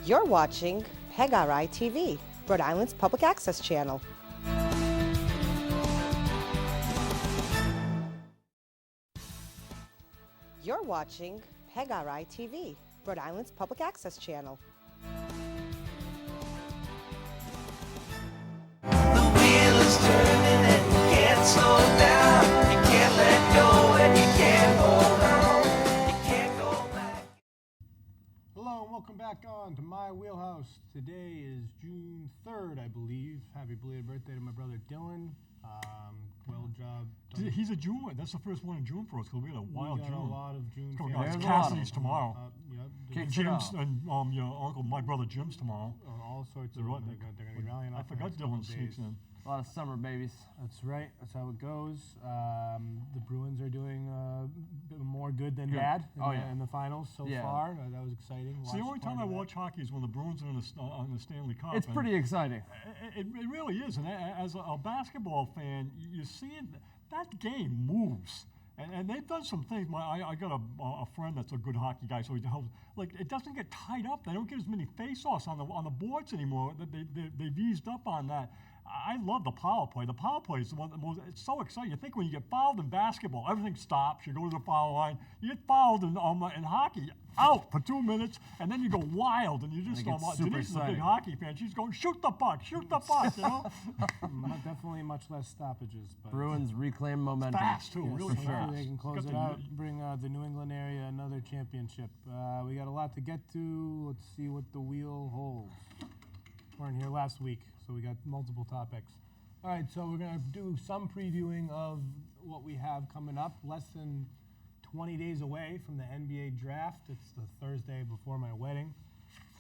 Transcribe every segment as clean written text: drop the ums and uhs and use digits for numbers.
You're watching PEGRI TV, Rhode Island's public access channel. You're watching PEGRI TV, Rhode Island's public access channel. The wheel is turning and you can't slow down. You can't let go and you can't hold on. You can't go back. Hello and welcome back on to my Wheelhouse. Today is June 3rd, I believe. Happy belated birthday to my brother Dylan. Well job. He's a June. That's the first one in June for us because we had a wild We got June. a lot of June Oh, families. guys, Cassidy's tomorrow. Yep. And Jim's and your uncle, my brother Jim's tomorrow. All sorts They're of right. They're going to be rallying I off the forgot next couple Dylan sneaks days. in. A lot of summer babies. That's right. That's how it goes. The Bruins are doing more good than Good. bad Yeah. in the finals so Yeah. far. That was exciting. It's the only Watched time part I of that. watch hockey is when the Bruins are in the Stanley Cup. It's and pretty exciting. It really is. And as a basketball fan, you see it, that game moves. And they've done some things. I got a friend that's a good hockey guy, so he helps. Like, it doesn't get tied up. They don't get as many face-offs on the boards anymore. They've eased up on that. I love the power play. The power play is the one that most, it's so exciting. You think when you get fouled in basketball, everything stops. You go to the foul line. You get fouled in hockey, out for 2 minutes, and then you go wild, and you just it gets super Denise is a big exciting. hockey fan. She's going, shoot the puck, you know? Definitely much less stoppages. But Bruins reclaim momentum. Fast, too, really hopefully fast. they can close Got it the- out, bring the New England area another championship. We got a lot to get to. Let's see what the wheel holds. Weren't here last week, so we got multiple topics. All right, so we're going to do some previewing of what we have coming up. Less than 20 days away from the NBA draft. It's the Thursday before my wedding.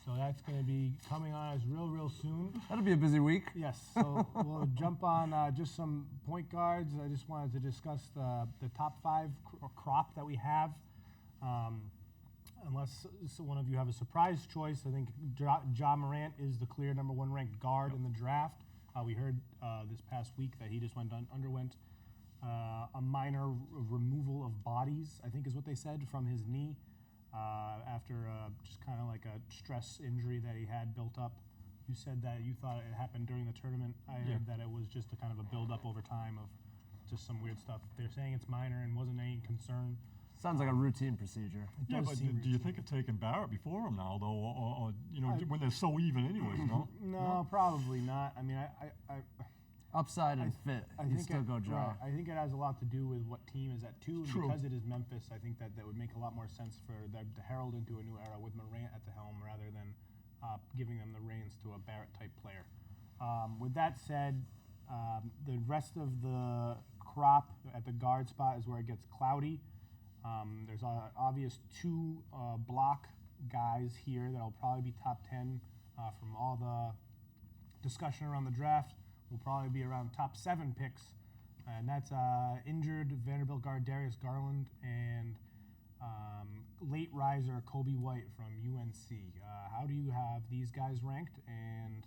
So that's going to be coming on us real soon. That'll be a busy week. Yes, so we'll jump on just some point guards. I just wanted to discuss the top 5 crop that we have. Unless one of you have a surprise choice, I think Ja Morant is the clear number 1 ranked guard in the draft. We heard this past week that he just underwent a minor removal of bodies, I think is what they said, from his knee after just kind of like a stress injury that he had built up. You said that you thought it happened during the tournament. I heard that it was just a kind of a build-up over time of just some weird stuff. They're saying it's minor and wasn't any concern. Sounds like a routine procedure. Yeah, but do you think of taking Barrett before him now, though, or when they're so even anyways, no? No, probably not. I mean, I Upside and fit. You still go Ja. Right. I think it has a lot to do with what team is at 2. True. Because it is Memphis, I think that would make a lot more sense for them to herald into a new era with Morant at the helm rather than giving them the reins to a Barrett-type player. With that said, the rest of the crop at the guard spot is where it gets cloudy. There's obvious 2 block guys here that'll probably be top 10 from all the discussion around the draft. Will probably be around top 7 picks, and that's injured Vanderbilt guard Darius Garland and late riser Kobe White from UNC. How do you have these guys ranked, and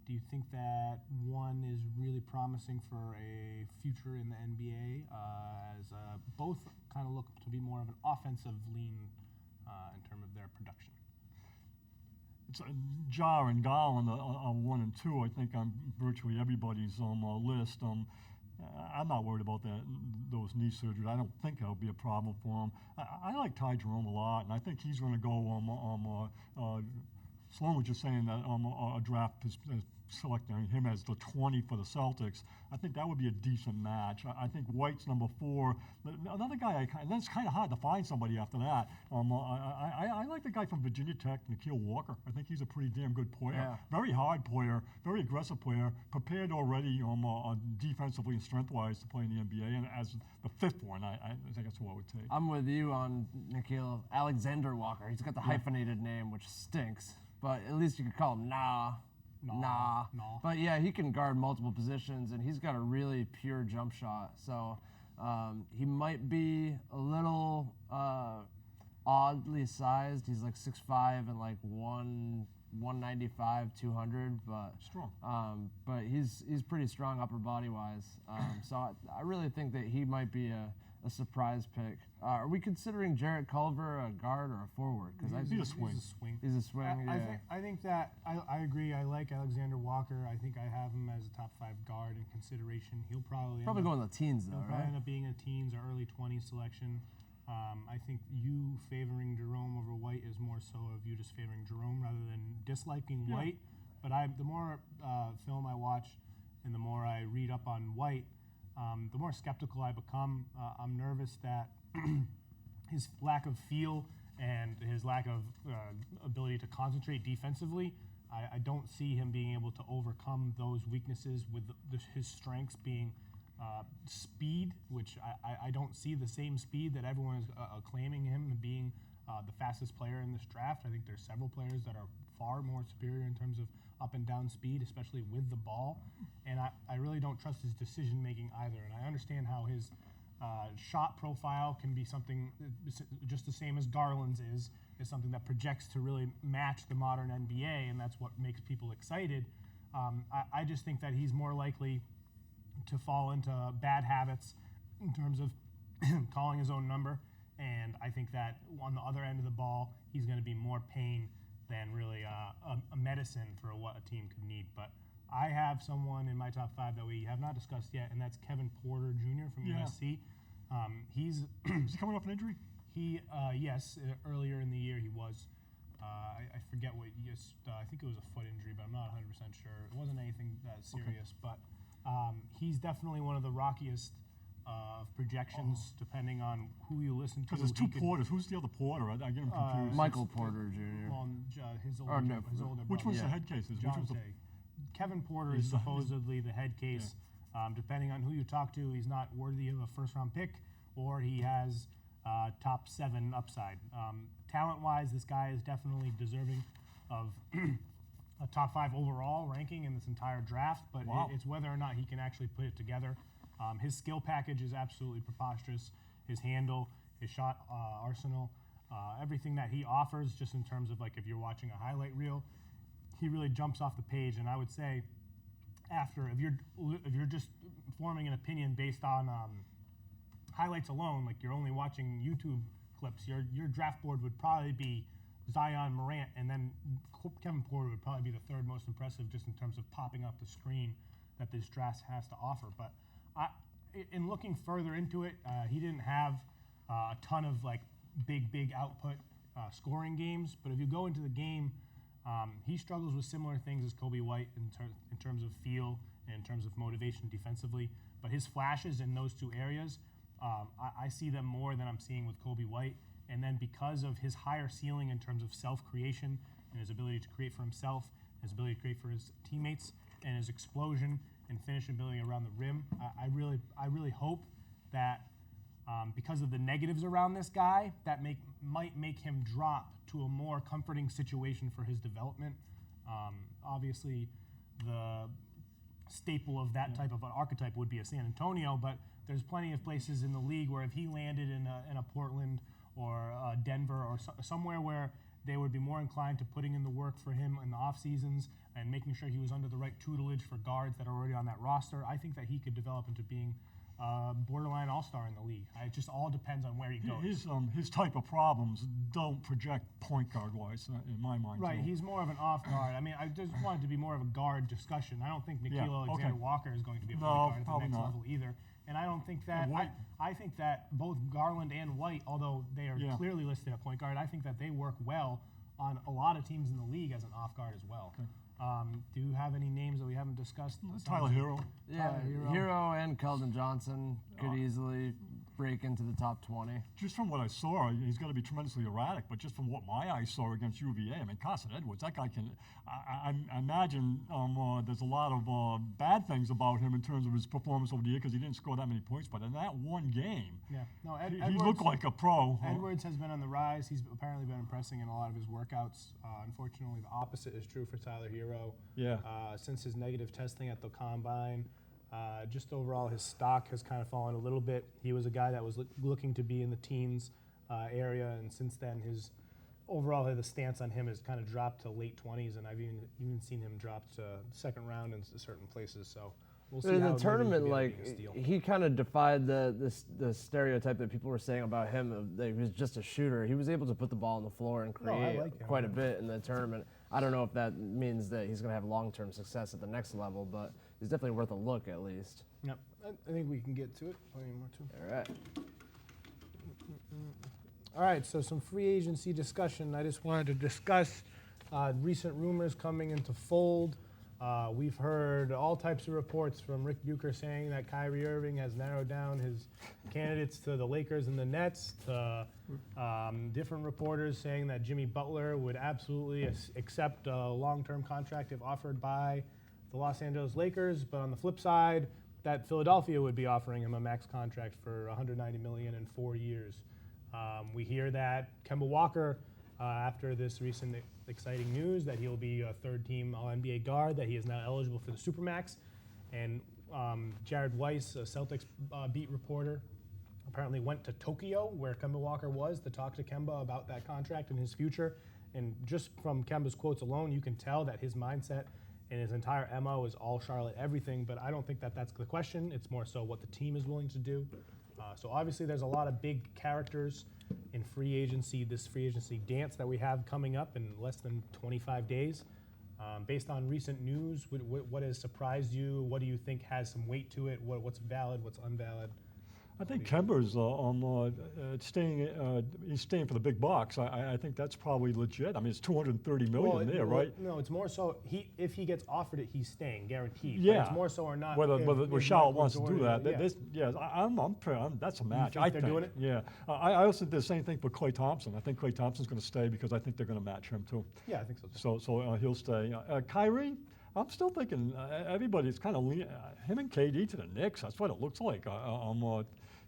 do you think that one is really promising for a future in the NBA, as both kind of look to be more of an offensive lean in terms of their production? It's Ja and Garland are 1 and 2, I think, on virtually everybody's list. I'm not worried about those knee surgeries. I don't think that'll be a problem for him. I like Ty Jerome a lot, and I think he's going to go. Sloan was just saying that a draft is selecting him as the 20 for the Celtics. I think that would be a decent match. I think White's number 4. Another guy, and then it's kind of hard to find somebody after that. I like the guy from Virginia Tech, Nikhil Walker. I think he's a pretty damn good player. Yeah. Very hard player, very aggressive player, prepared already defensively and strength-wise to play in the NBA. And as the 5th one, I think that's what I would take. I'm with you on Nikhil Alexander Walker. He's got the hyphenated name, which stinks, but at least you could call him Nah. But yeah, he can guard multiple positions, and he's got a really pure jump shot. So he might be a little oddly sized. He's like 6'5" and like 195, 200, but Strong. But he's pretty strong upper body wise. So I really think that he might be a surprise pick. Are we considering Jarrett Culver a guard or a forward? Because He's a swing. He's a swing. I think that I agree. I like Alexander Walker. I think I have him as a top 5 guard in consideration. He'll probably go in the teens though, he'll right? probably end up being a teens or early 20s selection. I think you favoring Jerome over White is more so of you just favoring Jerome rather than disliking White. But the more film I watch and the more I read up on White, the more skeptical I become. I'm nervous that his lack of feel and his lack of ability to concentrate defensively, I don't see him being able to overcome those weaknesses with his strengths being speed, which I don't see the same speed that everyone is claiming him being the fastest player in this draft. I think there's several players that are far more superior in terms of up and down speed, especially with the ball. And I really don't trust his decision making either. And I understand how his shot profile can be something just the same as Garland's is something that projects to really match the modern NBA, and that's what makes people excited. I just think that he's more likely to fall into bad habits in terms of calling his own number, and I think that on the other end of the ball, he's going to be more pain than really a medicine for what a team could need. But I have someone in my top 5 that we have not discussed yet, and that's Kevin Porter Jr. from USC. Is he coming off an injury? Yes, earlier in the year he was. I forget what. I think it was a foot injury, but I'm not 100% sure. It wasn't anything that serious, but he's definitely one of the rockiest projections, depending on who you listen to. Because there's 2 Porters. Who's the other Porter? I get him confused. Michael Porter Jr. Well, his older Which brother. one's the head case? Kevin Porter is supposedly the head case. Depending on who you talk to, he's not worthy of a first-round pick, or he has top 7 upside. Talent-wise, this guy is definitely deserving of a top 5 overall ranking in this entire draft, but it's whether or not he can actually put it together. His skill package is absolutely preposterous. His handle, his shot arsenal, everything that he offers, just in terms of like if you're watching a highlight reel, he really jumps off the page. And I would say, if you're just forming an opinion based on highlights alone, like you're only watching YouTube clips, your draft board would probably be Zion, Morant, and then Kevin Porter would probably be the 3rd most impressive just in terms of popping up the screen that this draft has to offer. But in looking further into it, he didn't have a ton of like big output scoring games. But if you go into the game, he struggles with similar things as Kobe White in terms of feel and in terms of motivation defensively. But his flashes in those 2 areas, I see them more than I'm seeing with Kobe White. And then because of his higher ceiling in terms of self-creation and his ability to create for himself, his ability to create for his teammates, and his explosion and finish ability around the rim, I really hope that because of the negatives around this guy, that might make him drop to a more comforting situation for his development. Obviously, the staple of that type of an archetype would be a San Antonio, but there's plenty of places in the league where if he landed in a Portland or Denver or somewhere where they would be more inclined to putting in the work for him in the off seasons and making sure he was under the right tutelage for guards that are already on that roster, I think that he could develop into being borderline all-star in the league. It just all depends on where he goes. His type of problems don't project point guard-wise, in my mind. Right, he's more of an off guard. I mean, I just wanted to be more of a guard discussion. I don't think Nickeil Alexander-Walker is going to be a point guard at the next level either. And I don't think that I think that both Garland and White, although they are clearly listed at point guard, I think that they work well on a lot of teams in the league as an off guard as well. Okay. Do you have any names that we haven't discussed? Tyler Hero. Yeah, Hero and Keldon Johnson could easily break into the top 20. Just from what I saw, he's got to be tremendously erratic, but just from what my eyes saw against UVA, I mean, Carson Edwards, that guy can, I imagine there's a lot of bad things about him in terms of his performance over the year because he didn't score that many points, but in that one game, he looked like a pro. Edwards has been on the rise. He's apparently been impressing in a lot of his workouts. Unfortunately, the opposite is true for Tyler Hero. Yeah. Since his negative testing at the Combine, just overall his stock has kind of fallen a little bit. He was a guy that was looking to be in the teens area, and since then his overall the stance on him has kind of dropped to late 20s, and I've even seen him drop to 2nd round in certain places. So we'll see In how the tournament, maybe like, being a steal. he kind of defied the stereotype that people were saying about him, that he was just a shooter. He was able to put the ball on the floor and create like him, quite a bit in the tournament. I don't know if that means that he's going to have long-term success at the next level, but he's definitely worth a look at least. Yep. I think we can get to it. Plenty more too. All right. All right, so some free agency discussion. I just wanted to discuss recent rumors coming into fold. We've heard all types of reports from Rick Bucher saying that Kyrie Irving has narrowed down his candidates to the Lakers and the Nets, to different reporters saying that Jimmy Butler would absolutely accept a long-term contract if offered by the Los Angeles Lakers, but on the flip side, that Philadelphia would be offering him a max contract for $190 million in 4 years. We hear that Kemba Walker, after this recent exciting news that he'll be a third-team All-NBA guard, that he is now eligible for the Supermax. And Jared Weiss, a Celtics beat reporter, apparently went to Tokyo, where Kemba Walker was, to talk to Kemba about that contract and his future. And just from Kemba's quotes alone, you can tell that his mindset and his entire MO is all Charlotte everything, but I don't think that that's the question. It's more so what the team is willing to do. So obviously there's a lot of big characters in free agency, this free agency dance that we have coming up in less than 25 days. Based on recent news, what has surprised you? What do you think has some weight to it? What's valid, what's invalid? I think Kemba's staying. He's staying for the big bucks. I think that's probably legit. I mean, it's $230 million there, right? No, it's more so if he gets offered it, he's staying, guaranteed. Yeah. But it's more so or not. Whether Charlotte wants to do Jordan, that. yeah. That's a match. think they're doing it? Yeah. I also did the same thing for Klay Thompson. I think Klay Thompson's going to stay because I think they're going to match him too. Yeah, I think so too. So he'll stay. Kyrie, I'm still thinking everybody's kind of him and KD to the Knicks. That's what it looks like.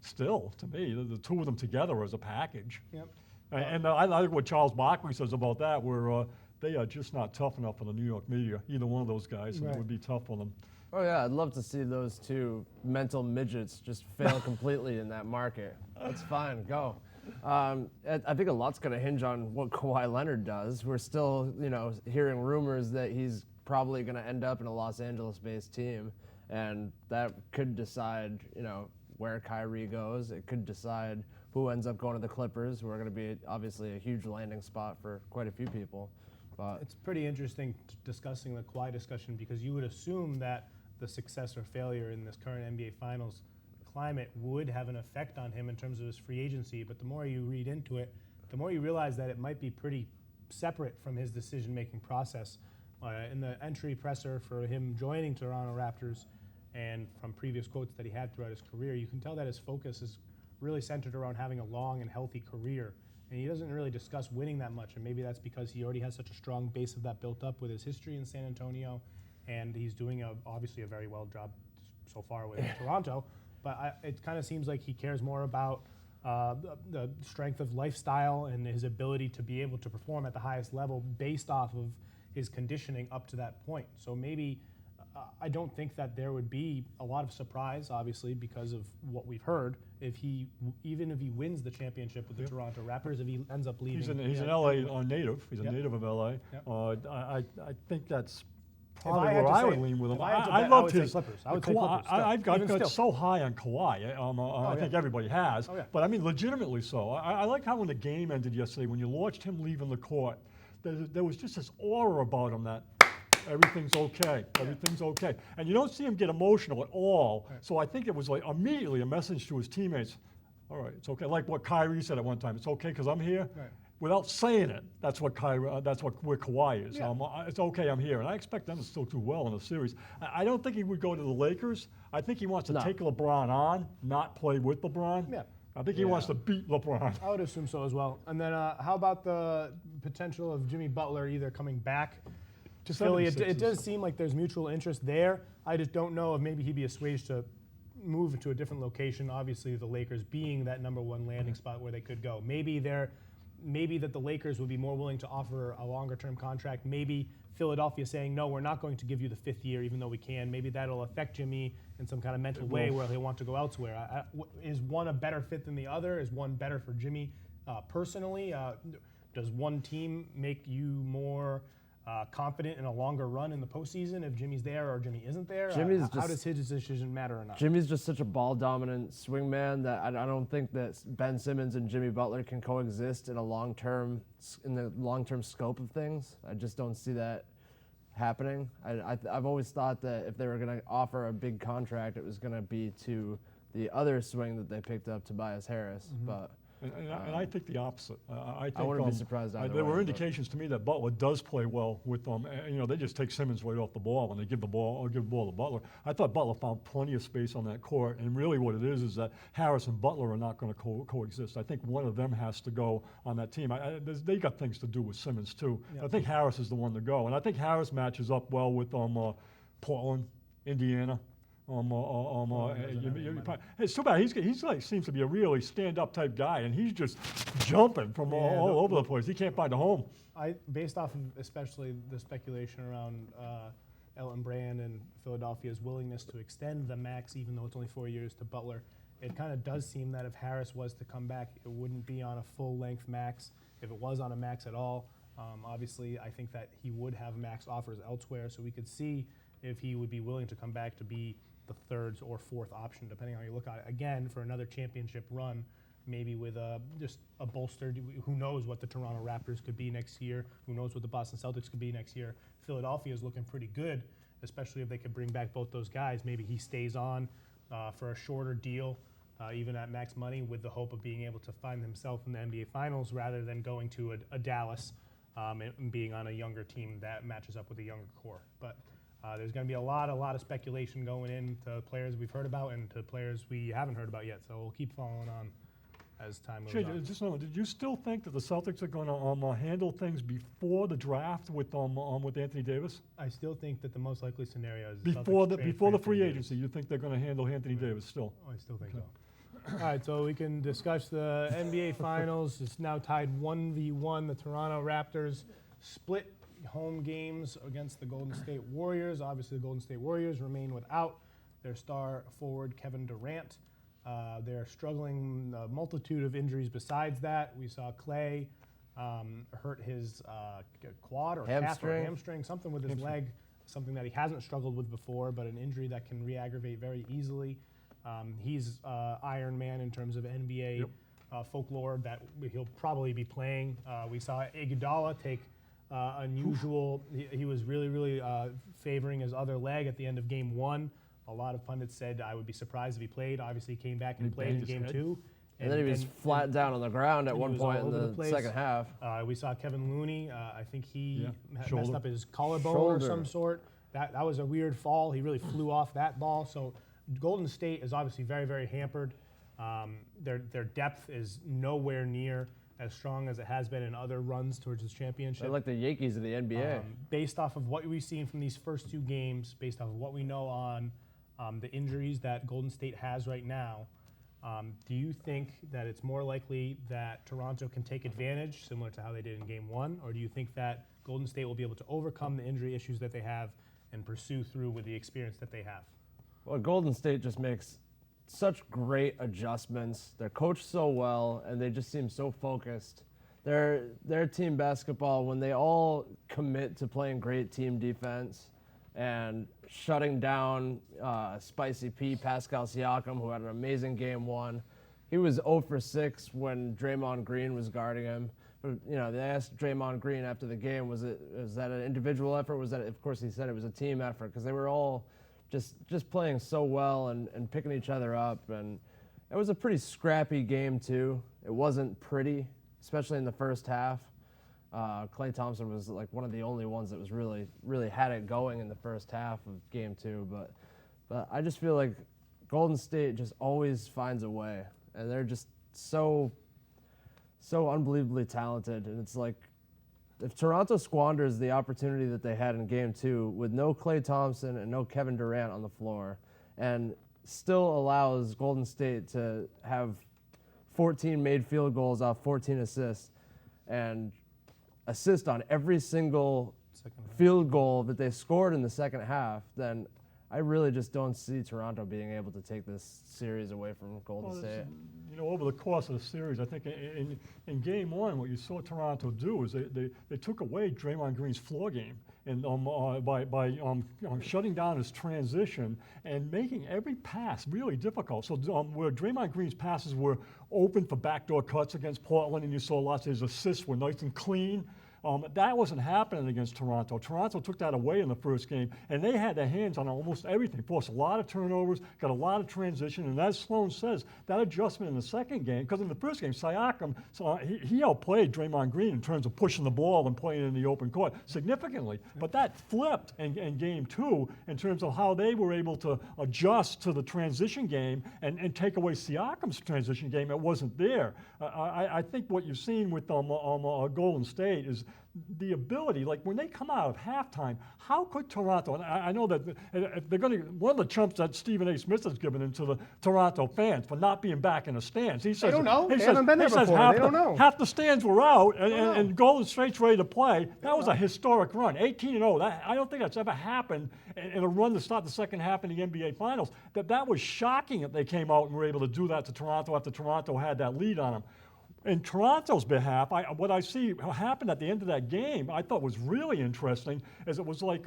Still, to me, the two of them together as a package. Yep. And I like what Charles Barkley says about that, where they are just not tough enough for the New York media, either one of those guys, and it would be tough for them. Oh yeah, I'd love to see those two mental midgets just fail completely in that market. That's fine, go. I think a lot's going to hinge on what Kawhi Leonard does. We're still, hearing rumors that he's probably going to end up in a Los Angeles-based team, and that could decide, where Kyrie goes. It could decide who ends up going to the Clippers, who are going to be obviously a huge landing spot for quite a few people. But it's pretty interesting discussing the Kawhi discussion, because you would assume that the success or failure in this current NBA Finals climate would have an effect on him in terms of his free agency. But the more you read into it, the more you realize that it might be pretty separate from his decision-making process. In the entry presser for him joining Toronto Raptors, and from previous quotes that he had throughout his career, you can tell that his focus is really centered around having a long and healthy career. And he doesn't really discuss winning that much, and maybe that's because he already has such a strong base of that built up with his history in San Antonio, and he's doing obviously a very well job so far with Toronto. But it kind of seems like he cares more about the strength of lifestyle and his ability to be able to perform at the highest level based off of his conditioning up to that point. So maybe I don't think that there would be a lot of surprise, obviously, because of what we've heard. Even if he wins the championship with the Toronto Raptors, if he ends up leaving, he's an LA native. He's a native of LA. Yep. I think that's probably I had where to I say would it, lean with him. if I had to I bet, loved I would say his Clippers. I would say Kawhi. Clippers still. I've Even got still. so high on Kawhi. I think everybody has. Oh, yeah. But I mean, legitimately so. I like how when the game ended yesterday, when you watched him leaving the court, there was just this aura about him that everything's okay. Everything's okay. And you don't see him get emotional at all. Right. So I think it was like immediately a message to his teammates. All right, it's okay. Like what Kyrie said at one time. It's okay because I'm here. Right. Without saying it, that's where Kawhi is. Yeah. It's okay, I'm here. And I expect them to still do well in the series. I don't think he would go to the Lakers. I think he wants to take LeBron on, not play with LeBron. Yeah. I think he wants to beat LeBron. I would assume so as well. And then how about the potential of Jimmy Butler either coming back to Philly? It does seem like there's mutual interest there. I just don't know if maybe he'd be assuaged to move to a different location. Obviously, the Lakers being that number one landing spot where they could go. Maybe that the Lakers would be more willing to offer a longer-term contract. Maybe Philadelphia saying, no, we're not going to give you the 5th year, even though we can. Maybe that'll affect Jimmy in some kind of mental way where he'll want to go elsewhere. Is one a better fit than the other? Is one better for Jimmy personally? Does one team make you more confident in a longer run in the postseason if Jimmy's there or Jimmy isn't there? How does his decision matter or not? Jimmy's just such a ball-dominant swingman that I don't think that Ben Simmons and Jimmy Butler can coexist in the long-term scope of things. I just don't see that happening. I've always thought that if they were going to offer a big contract, it was going to be to the other swing that they picked up, Tobias Harris. But And I think the opposite. I think wouldn't be surprised either there way, were but- indications to me that Butler does play well with them. They just take Simmons right off the ball when they give the ball to Butler. I thought Butler found plenty of space on that court, and really what it is that Harris and Butler are not going to coexist. I think one of them has to go on that team. They got things to do with Simmons too. Yeah. I think Harris is the one to go, and I think Harris matches up well with Portland, Indiana. It's too bad. He's like seems to be a really stand-up type guy, and he's just jumping from all over the place. He can't find a home. Based off of especially the speculation around Elton Brand and Philadelphia's willingness to extend the max, even though it's only 4 years, to Butler, it kind of does seem that if Harris was to come back, it wouldn't be on a full-length max. If it was on a max at all, obviously I think that he would have max offers elsewhere, so we could see if he would be willing to come back to be the third or fourth option, depending on how you look at it. Again, for another championship run, maybe with just a bolstered, who knows what the Toronto Raptors could be next year, who knows what the Boston Celtics could be next year. Philadelphia is looking pretty good, especially if they could bring back both those guys. Maybe he stays on for a shorter deal, even at max money, with the hope of being able to find himself in the NBA Finals rather than going to a Dallas and being on a younger team that matches up with a younger core. But there's going to be a lot of speculation going into players we've heard about and to players we haven't heard about yet. So we'll keep following on as time moves on. Just know, did you still think that the Celtics are going to handle things before the draft with Anthony Davis? I still think that the most likely scenario is Before Celtics the trade free Anthony agency, you think they're going to handle Anthony Davis still? Davis. I still think so. All right, so we can discuss the NBA Finals. It's now tied 1v1. The Toronto Raptors split home games against the Golden State Warriors. Obviously, the Golden State Warriors remain without their star forward, Kevin Durant. They're struggling a multitude of injuries besides that. We saw Clay hurt his quad or calf or hamstring, something with his leg, something that he hasn't struggled with before, but an injury that can re-aggravate very easily. He's Iron Man in terms of NBA folklore that he'll probably be playing. We saw Iguodala take unusual. He was really favoring his other leg at the end of game one. A lot of pundits said I would be surprised if he played. Obviously, he came back and played in game two. And then he was flat down on the ground at one point in the second half. We saw Kevin Looney. I think he messed Shoulder. up his collarbone or some sort. That was a weird fall. He really flew off that ball. So Golden State is obviously very hampered. Their depth is nowhere near as strong as it has been in other runs towards this championship. They're like the Yankees of the NBA. Based off of what we've seen from these first two games, based off of what we know on the injuries that Golden State has right now, do you think that it's more likely that Toronto can take advantage, similar to how they did in game one, or do you think that Golden State will be able to overcome the injury issues that they have and pursue through with the experience that they have? Well, Golden State just makes such great adjustments. They're coached so well, and they just seem so focused. Their team basketball, when they all commit to playing great team defense and shutting down Spicy P, Pascal Siakam, who had an amazing game one. He was 0 for 6 when Draymond Green was guarding him. But, they asked Draymond Green after the game, was that an individual effort? Of course, he said it was a team effort because they were all just playing so well and picking each other up. And it was a pretty scrappy game, too. It wasn't pretty, especially in the first half. Klay Thompson was like one of the only ones that was really had it going in the first half of game two. But I just feel like Golden State just always finds a way. And they're just so unbelievably talented. And it's like, if Toronto squanders the opportunity that they had in game two with no Klay Thompson and no Kevin Durant on the floor and still allows Golden State to have 14 made field goals off 14 assists and assist on every single field goal that they scored in the second half, then I really just don't see Toronto being able to take this series away from Golden State. Over the course of the series, I think in Game 1, what you saw Toronto do is they took away Draymond Green's floor game, and by shutting down his transition and making every pass really difficult. So where Draymond Green's passes were open for backdoor cuts against Portland, and you saw lots of his assists were nice and clean. That wasn't happening against Toronto. Toronto took that away in the first game, and they had their hands on almost everything, forced a lot of turnovers, got a lot of transition, and as Sloan says, that adjustment in the second game, because in the first game, Siakam, he outplayed Draymond Green in terms of pushing the ball and playing in the open court significantly, but that flipped in Game 2 in terms of how they were able to adjust to the transition game and take away Siakam's transition game. It wasn't there. I think what you've seen with Golden State is the ability, like when they come out of halftime, how could Toronto, and I know that they're going to, one of the chumps that Stephen A. Smith has given into the Toronto fans for not being back in the stands. He says, they don't know. They haven't been there before. They don't know. Half the stands were out and Golden State's ready to play. That was a historic run, 18-0. I don't think that's ever happened in a run to start the second half in the NBA Finals. That was shocking that they came out and were able to do that to Toronto after Toronto had that lead on them. In Toronto's behalf, what I see happened at the end of that game, I thought was really interesting, is it was like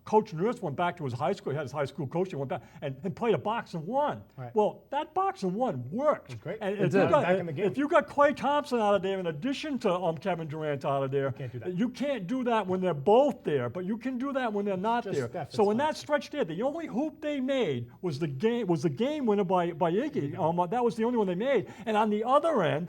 Coach Nurse went back to his high school, he had his high school coach, he went back and played a box and one. Right. Well, that box and one worked. It's great. And If you got Klay Thompson out of there, in addition to Kevin Durant out of there, you can't do that when they're both there, but you can do that when they're not there. Steph, so in that stretch there, the only hoop they made was the game winner by Iggy. That was the only one they made. And on the other end,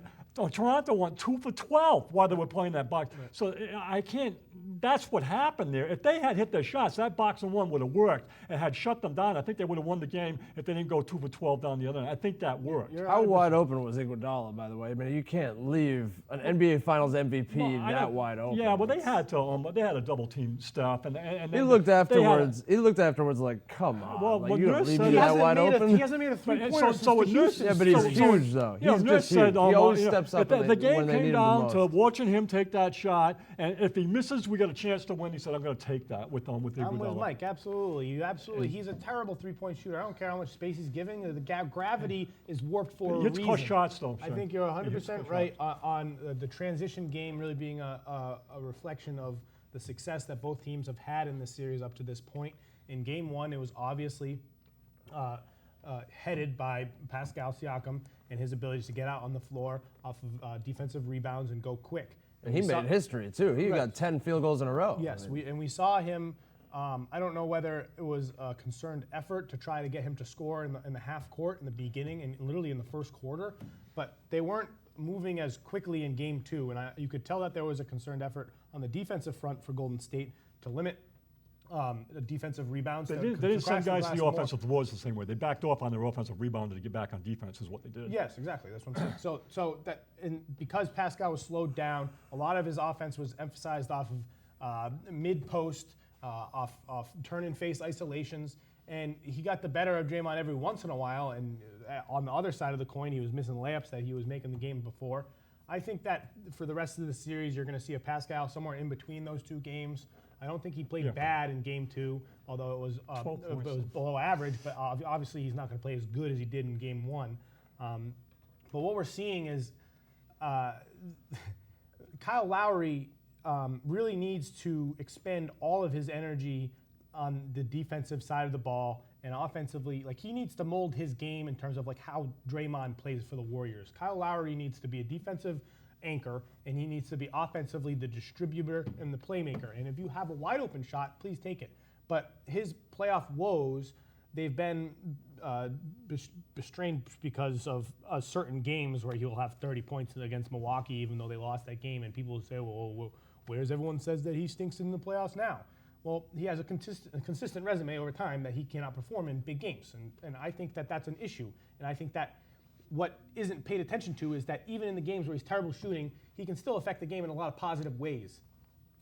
Toronto went 2 for 12 while they were playing that box. Right. So I can't, that's what happened there. If they had hit their shots, that box and one would have worked and had shut them down. I think they would have won the game if they didn't go 2 for 12 down the other end. I think that worked. How wide open was Iguodala, by the way? I mean, you can't leave an NBA Finals MVP that wide open. Yeah, well, they had a double team stuff, and he looked afterwards. He looked afterwards like, come on, well, like, you don't leave me that wide open. He hasn't made a three-pointer since Houston. Yeah, but he's huge though. He's just huge. He always steps up the game came down to most. watching him take that shot, and if he misses, we got a chance to win. He said, "I'm going to take that with Iguodala." I'm with Mike. Absolutely, he's a terrible three-point shooter. I don't care how much space he's giving. The gravity is warped for a reason. It's clutch shots, though. I think you're 100% right on the transition game really being a reflection of the success that both teams have had in this series up to this point. In Game 1, it was obviously headed by Pascal Siakam and his ability to get out on the floor off of defensive rebounds and go quick. And he made history, too. He got 10 field goals in a row. Yes, we saw him. I don't know whether it was a concerted effort to try to get him to score in the half court in the beginning and literally in the first quarter, but they weren't moving as quickly in Game 2. And you could tell that there was a concerted effort on the defensive front for Golden State to limit the defensive rebounds. They didn't send guys to the offensive boards the same way. They backed off on their offensive rebound to get back on defense is what they did. Yes, exactly. That's what I'm saying. So that because Pascal was slowed down, a lot of his offense was emphasized off of mid-post, off turn-and-face isolations, and he got the better of Draymond every once in a while, and on the other side of the coin, he was missing layups that he was making the game before. I think that for the rest of the series, you're going to see a Pascal somewhere in between those two games. I don't think he played bad in Game 2, although it was below average, but obviously he's not going to play as good as he did in Game 1. But what we're seeing is Kyle Lowry really needs to expend all of his energy on the defensive side of the ball, and offensively, like, he needs to mold his game in terms of like how Draymond plays for the Warriors. Kyle Lowry needs to be a defensive anchor, and he needs to be offensively the distributor and the playmaker. And if you have a wide open shot, please take it. But his playoff woes, they've been restrained because of certain games where he'll have 30 points against Milwaukee, even though they lost that game. And people will say, well, where's everyone says that he stinks in the playoffs now? Well, he has a consistent resume over time that he cannot perform in big games. And I think that that's an issue. And I think that what isn't paid attention to is that even in the games where he's terrible shooting, he can still affect the game in a lot of positive ways.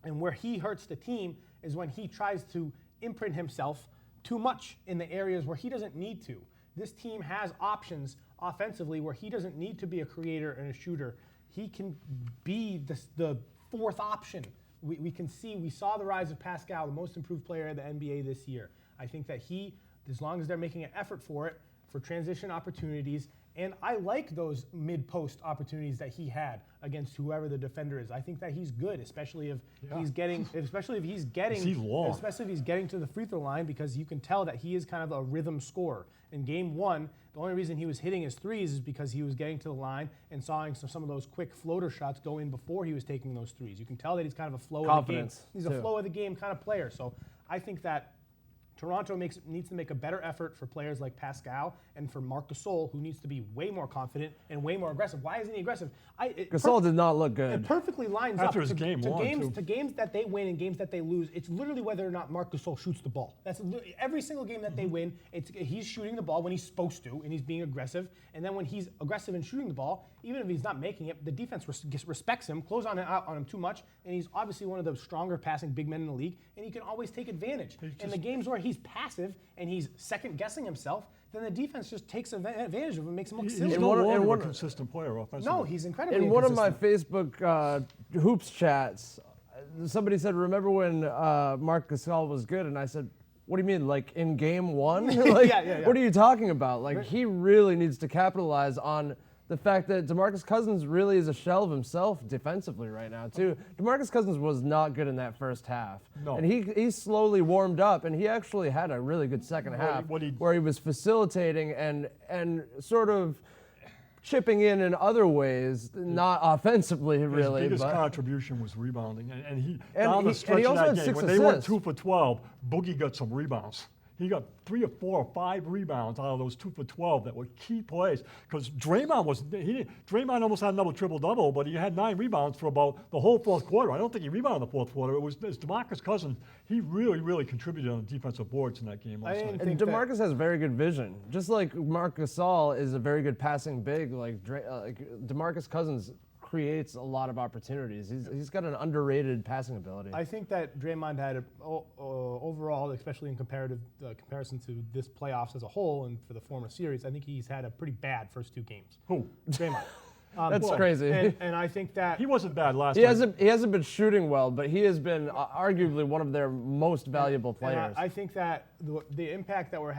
And where he hurts the team is when he tries to imprint himself too much in the areas where he doesn't need to. This team has options offensively where he doesn't need to be a creator and a shooter. He can be the fourth option. We saw the rise of Pascal, the most improved player of the NBA this year. I think that he as long as they're making an effort for it, for transition opportunities. And I like those mid-post opportunities that he had against whoever the defender is. I think that he's good, especially if he's getting to the free throw line, because you can tell that he is kind of a rhythm scorer. In game one, the only reason he was hitting his threes is because he was getting to the line and sawing some of those quick floater shots go in before he was taking those threes. You can tell that he's kind of a flow of the game. He's a flow of the game kind of player. So I think that Toronto needs to make a better effort for players like Pascal and for Marc Gasol, who needs to be way more confident and way more aggressive. Why isn't he aggressive? Gasol did not look good. It perfectly lines After up his to game to games that they win and games that they lose. It's literally whether or not Marc Gasol shoots the ball. That's every single game that they win. He's shooting the ball when he's supposed to, and he's being aggressive. And then when he's aggressive in shooting the ball, even if he's not making it, the defense respects him, close on him too much, and he's obviously one of the stronger passing big men in the league, and he can always take advantage. In the games where he's passive and he's second-guessing himself, then the defense just takes advantage of him and makes him look silly. He's no longer a consistent player offensively. No, he's incredibly In one of inconsistent. my Facebook hoops chats, somebody said, remember when Marc Gasol was good? And I said, what do you mean, like in game one? Like, Yeah. What are you talking about? Like, he really needs to capitalize on the fact that DeMarcus Cousins really is a shell of himself defensively right now, too. DeMarcus Cousins was not good in that first half. No. And he slowly warmed up, and he actually had a really good second half where he was facilitating and sort of chipping in other ways, not offensively, really. His biggest but contribution was rebounding. And he And the he stretch of also that had game, 6 when they went assists. 2 for 12, Boogie got some rebounds. He got 3 or 4 or 5 rebounds out of those 2 for 12 that were key plays. Because Draymond almost had another triple-double, but he had 9 rebounds for about the whole fourth quarter. I don't think he rebounded the fourth quarter. It was DeMarcus Cousins. He really, really contributed on the defensive boards in that game last night. And DeMarcus has very good vision. Just like Marc Gasol is a very good passing big, like DeMarcus Cousins creates a lot of opportunities. He's got an underrated passing ability. I think that Draymond had overall, especially in comparison to this playoffs as a whole and for the former series, I think he's had a pretty bad first 2 games. Who? Draymond. That's crazy. And I think that He wasn't bad last He time. hasn't been shooting well, but he has been arguably one of their most valuable players. I think that the impact that we're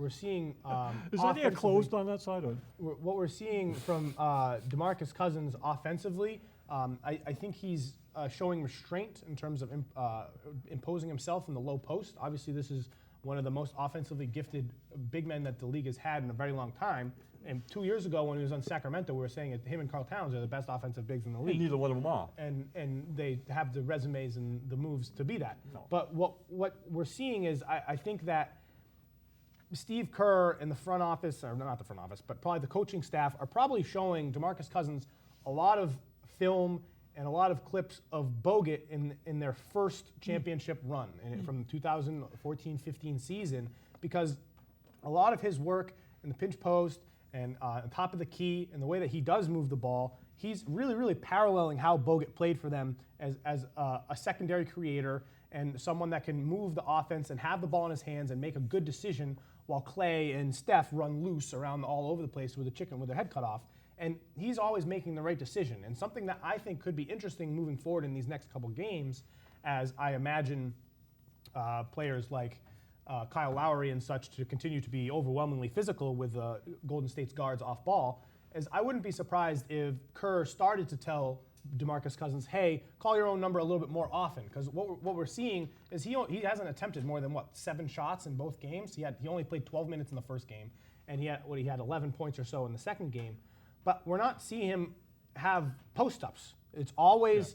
seeing Is that offensively- closed on that side? Or? What we're seeing from DeMarcus Cousins offensively, I think he's showing restraint in terms of imposing himself in the low post. Obviously, this is one of the most offensively gifted big men that the league has had in a very long time. And 2 years ago, when he was on Sacramento, we were saying that him and Karl Towns are the best offensive bigs in the league. Neither one of them are. And they have the resumes and the moves to be that. No. But what we're seeing is I think that Steve Kerr and the front office, or not the front office, but probably the coaching staff are probably showing DeMarcus Cousins a lot of film and a lot of clips of Bogut in their first championship run from the 2014-15 season, because a lot of his work in the pinch post and on top of the key and the way that he does move the ball, he's really, really paralleling how Bogut played for them as a secondary creator and someone that can move the offense and have the ball in his hands and make a good decision while Clay and Steph run loose around all over the place with a chicken with their head cut off. And he's always making the right decision. And something that I think could be interesting moving forward in these next couple games, as I imagine players like Kyle Lowry and such to continue to be overwhelmingly physical with Golden State's guards off ball, is I wouldn't be surprised if Kerr started to tell DeMarcus Cousins, hey, call your own number a little bit more often. Because what we're seeing is he hasn't attempted more than, 7 shots in both games. He only played 12 minutes in the first game, and he had 11 points or so in the second game. But we're not seeing him have post-ups. It's always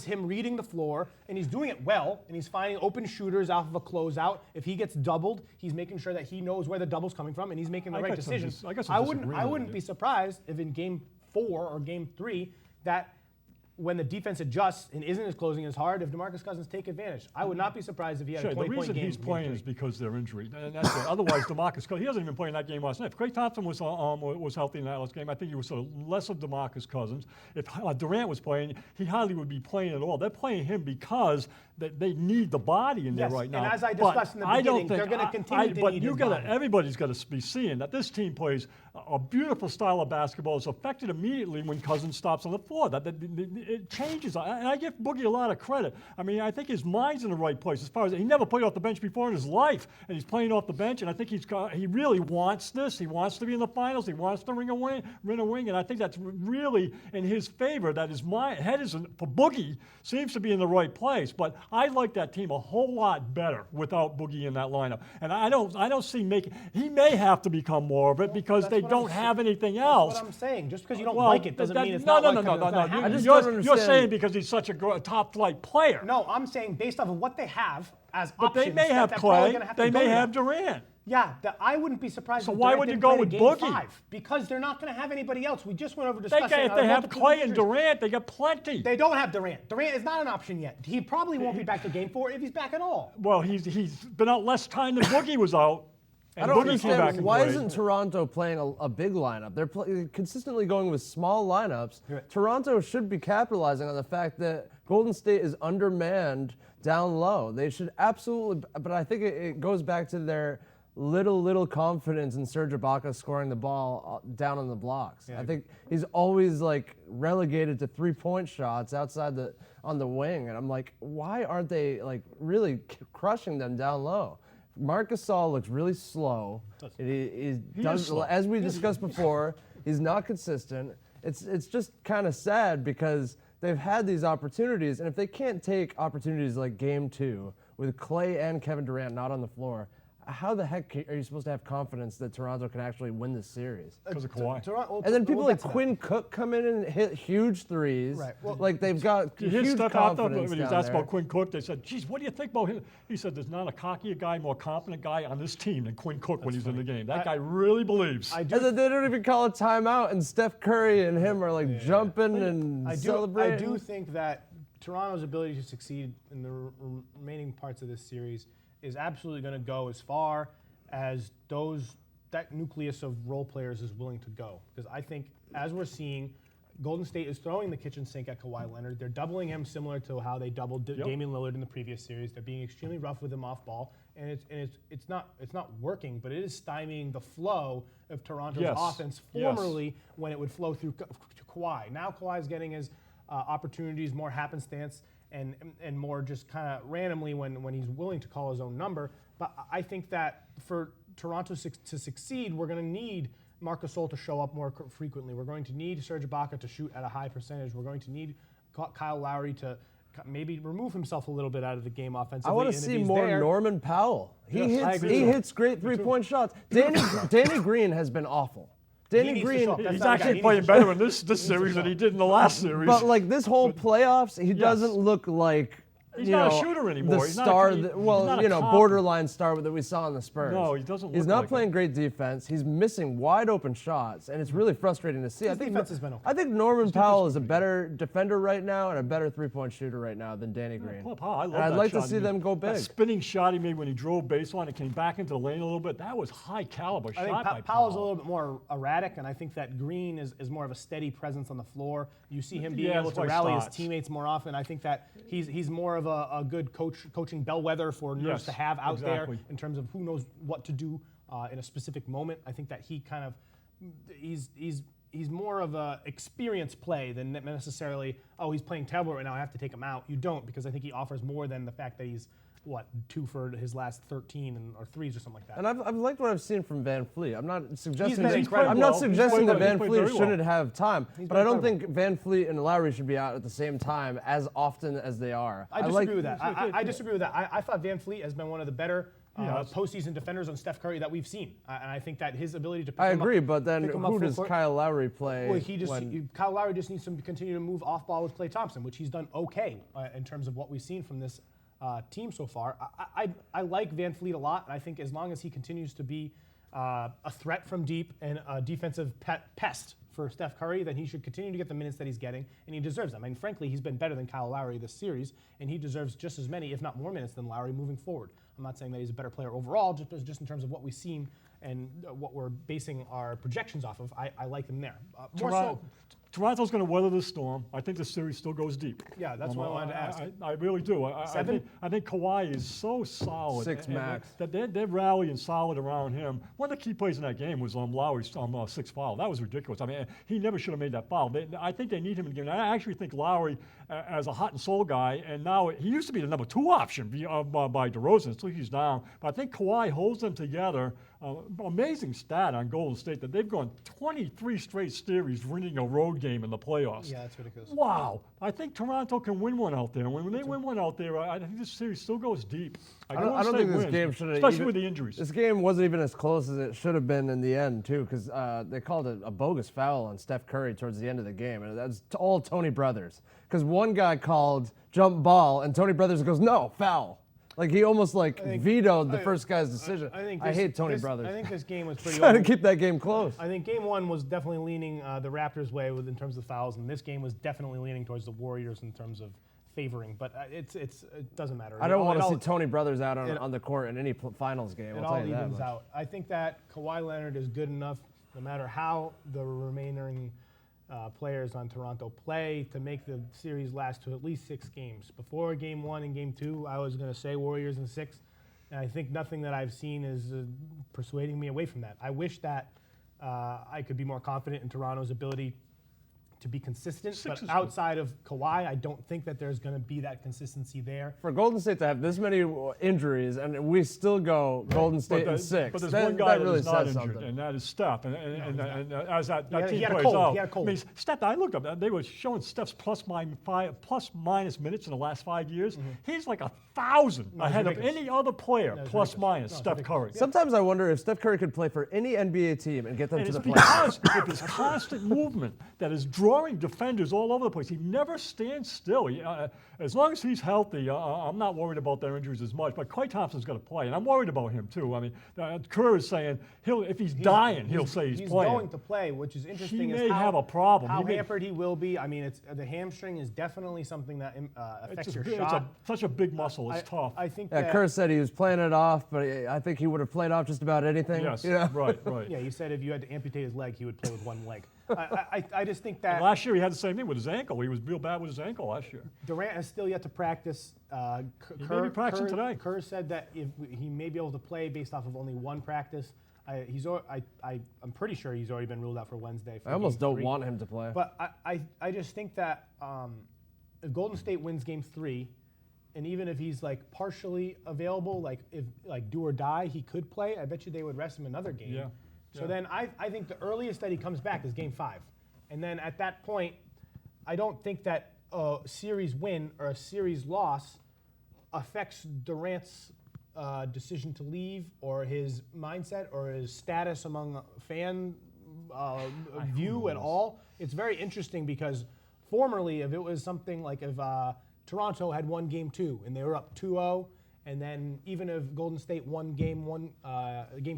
him reading the floor, and he's doing it well, and he's finding open shooters off of a closeout. If he gets doubled, he's making sure that he knows where the double's coming from, and he's making the right decision. I wouldn't be surprised if in game 4 or game 3 that when the defense adjusts and isn't as closing as hard, if DeMarcus Cousins take advantage. I would not be surprised if he had a 20-point game. The reason he's playing is because they're injured. And that's it. Otherwise, DeMarcus Cousins, he hasn't even played in that game last night. If Klay Thompson was healthy in that last game, I think he was sort of less of DeMarcus Cousins. If Durant was playing, he hardly would be playing at all. They're playing him because they need the body in there Yes, right now. and as I But discussed in the I don't beginning, think- they're gonna continue to but need you his gotta, body. everybody's got to be seeing that this team plays a beautiful style of basketball. It's affected immediately when Cousins stops on the floor. It changes, and I give Boogie a lot of credit. I mean, I think his mind's in the right place. As far as he never played off the bench before in his life, and he's playing off the bench. And I think he really wants this. He wants to be in the finals. He wants to win a ring, and I think that's really in his favor. That his head is for Boogie seems to be in the right place. But I like that team a whole lot better without Boogie in that lineup. And I don't see he may have to become more of it because they don't have anything else. That's what I'm saying. Just because you don't Well, like it doesn't mean it's no, not no, like no, it's no, gonna no. happen. You're saying because he's such a top flight player. No, I'm saying based off of what they have as But options. they may have they're probably Clay. gonna have They to go may to have that. Durant. Yeah, I wouldn't be surprised. So if why Durant would you didn't go play with Game Boogie? 5, because they're not going to have anybody else. We just went over If discussing. they have Clay and Durant, they got plenty. They don't have Durant. Durant is not an option yet. He probably won't be back to Game 4 if he's back at all. Well, he's been out less time than Boogie was out. I And don't Boogie came back understand and why played. isn't Toronto playing a big lineup? They're consistently going with small lineups. Toronto should be capitalizing on the fact that Golden State is undermanned down low. They should absolutely, but I think it goes back to their little confidence in Serge Ibaka scoring the ball down on the blocks. I think he's always like relegated to 3-point shots outside on the wing, and I'm like, why aren't they like really crushing them down low? Marc Gasol looks really slow. As we discussed before, he's not consistent. It's just kind of sad because they've had these opportunities, and if they can't take opportunities like Game 2 with Clay and Kevin Durant not on the floor, how the heck are you supposed to have confidence that Toronto can actually win this series? Because of Kawhi. And then people like Quinn Cook come in and hit huge threes. Right. Well, like they've got Did you hear huge stuff out there confidence when he was down asked there. about Quinn Cook? They said, geez, what do you think about him? He said, there's not a cockier guy, more confident guy on this team than Quinn Cook when he's in the game. That guy really believes. I And do. then they don't even call a timeout, and Steph Curry and him are like jumping and I celebrating. do think that Toronto's ability to succeed in the remaining parts of this series is absolutely going to go as far as that nucleus of role players is willing to go. Because I think, as we're seeing, Golden State is throwing the kitchen sink at Kawhi Leonard. They're doubling him similar to how they doubled Damian Lillard in the previous series. They're being extremely rough with him off ball, and it's not working, but it is stymieing the flow of Toronto's offense formerly when it would flow through to Kawhi. Now Kawhi's getting his opportunities, more happenstance, and more just kind of randomly when he's willing to call his own number. But I think that for Toronto to succeed, we're going to need Marc Gasol to show up more frequently. We're going to need Serge Ibaka to shoot at a high percentage. We're going to need Kyle Lowry to maybe remove himself a little bit out of the game offensively. I want to see more Norman Powell. He hits great 3-point shots. Danny Green has been awful. Danny Green, he's actually playing better in this series than he did in the last series. but like this whole playoffs, he doesn't look like He's not a shooter anymore. The He's not star, a- he's well, not a comp- borderline star that we saw in the Spurs. No, he doesn't He's look not like playing great defense. He's missing wide open shots, and it's really frustrating to see. His defense has been okay. I think Norman Powell is a better defender right now and a better 3-point shooter right now than Danny Green. Paul Powell, I love and I'd that like shot. to see them go big. That spinning shot he made when he drove baseline and came back into the lane a little bit, that was high caliber I shot think by Powell's a Powell. little bit more erratic, and I think that Green is more of a steady presence on the floor. You see him being Yeah, able that's to why he rally his starts. teammates more often. I think that he's more of a good coaching bellwether for Nurse Yes, to have out exactly. there in terms of who knows what to do in a specific moment. I think that he kind of he's more of a experienced play than necessarily, oh, he's playing terrible right now, I have to take him out. You don't, because I think he offers more than the fact that he's 2 for his last 13 or threes or something like that. And I've liked what I've seen from Van Fleet. I'm not suggesting been incredible. I'm not He's suggesting played that well. Van He's played Fleet very well. shouldn't have time, but been I don't incredible. think Van Fleet and Lowry should be out at the same time as often as they are. I disagree with that. I disagree with that. I thought Van Fleet has been one of the better postseason defenders on Steph Curry that we've seen, and I think that his ability to pick I him agree, up, but then pick him up who full does court- Kyle Lowry play? Well, Kyle Lowry just needs to continue to move off ball with Klay Thompson, which he's done okay in terms of what we've seen from this team so far. I like Van Fleet a lot, and I think as long as he continues to be a threat from deep and a defensive pest for Steph Curry, then he should continue to get the minutes that he's getting, and he deserves them. I mean, frankly, he's been better than Kyle Lowry this series, and he deserves just as many, if not more minutes than Lowry moving forward. I'm not saying that he's a better player overall, just in terms of what we've seen and what we're basing our projections off of. I like him there. Toronto's going to weather the storm. I think the series still goes deep. Yeah, that's what I wanted to ask. I really do. Seven? I think Kawhi is so solid. Six max. That they're rallying solid around him. One of the key plays in that game was Lowry's sixth foul. That was ridiculous. I mean, he never should have made that foul. I think they need him in the game. I actually think Lowry, as a hot and soul guy, and now he used to be the number 2 option by DeRozan, so he's down. But I think Kawhi holds them together. Amazing stat on Golden State that they've gone 23 straight series winning a road game in the playoffs. Yeah, that's ridiculous. Wow. I think Toronto can win one out there. When they win one out there, I think this series still goes deep. I don't think this game should have, especially with the injuries. This game wasn't even as close as it should have been in the end, too, because they called it a bogus foul on Steph Curry towards the end of the game, and that's all Tony Brothers. Because one guy called jump ball, and Tony Brothers goes, no, foul. Like, he almost vetoed the first guy's decision. I hate Tony Brothers. I think this game was pretty. Trying to keep that game close. I think game 1 was definitely leaning the Raptors' way in terms of fouls, and this game was definitely leaning towards the Warriors in terms of favoring. But it doesn't matter. I don't want to see Tony Brothers out on the court in any finals game. It all evens out. I think that Kawhi Leonard is good enough, no matter how the remaining players on Toronto play, to make the series last to at least 6 games. Before game 1 and game 2, I was going to say Warriors in 6, and I think nothing that I've seen is persuading me away from that. I wish that I could be more confident in Toronto's ability to be consistent, but outside of Kawhi, I don't think that there's going to be that consistency there. For Golden State to have this many injuries, and we still go Golden State in 6, but there's one guy that really is not says injured, something. and that is Steph. And as that team he had a plays cold. out, He had a cold. I mean, Steph, I looked up, they were showing Steph's plus minus minutes in the last 5 years. He's like 1,000 ahead of any other player, plus minus, Steph Curry. Sometimes I wonder if Steph Curry could play for any NBA team and get them And to it's the playoffs. because of his constant movement that is drawing defenders all over the place. He never stands still. As long as he's healthy, I'm not worried about their injuries as much. But Klay Thompson's going to play, and I'm worried about him too. I mean, Kerr is saying if he's dying, he'll say he's playing. He's going to play, which is interesting. He may have a problem. How hampered he will be. I mean, the hamstring is definitely something that affects your shot. It's such a big muscle. It's tough. I think Kerr said he was playing it off, but I think he would have played off just about anything. Yes, right. Yeah, he said if you had to amputate his leg, he would play with one leg. I just think that. And last year he had the same thing with his ankle. He was real bad with his ankle last year. Durant has still yet to practice. He may be practicing today. Kerr said that if he may be able to play based off of only one practice. I'm pretty sure he's already been ruled out for Wednesday. I almost don't want him to play. But I just think that if Golden State wins Game 3, and even if he's partially available, if do or die, he could play. I bet you they would rest him another game. Yeah. So then I think the earliest that he comes back is Game 5, and then at that point, I don't think that a series win or a series loss affects Durant's decision to leave or his mindset or his status among fan view at all. It's very interesting because formerly, if it was something like if Toronto had won Game 2 and they were up 2-0, and then even if Golden State won Game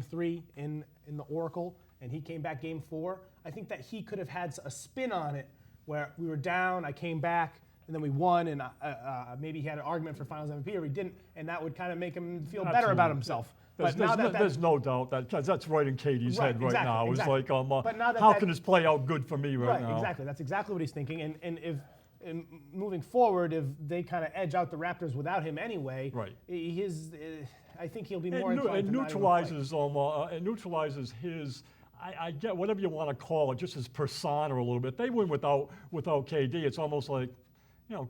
3 in the Oracle, and he came back Game 4, I think that he could have had a spin on it where we were down, I came back, and then we won, and maybe he had an argument for Finals MVP, or he didn't, and that would kind of make him feel better about himself. There's no doubt that's right in KD's head right now. It's like, now how can this play out good for me right now? Right, exactly. That's exactly what he's thinking. And if moving forward, if they kind of edge out the Raptors without him anyway, right. I think he'll be more inclined to neutralizes his. I get whatever you want to call it, just his persona a little bit. They win without KD. It's almost like,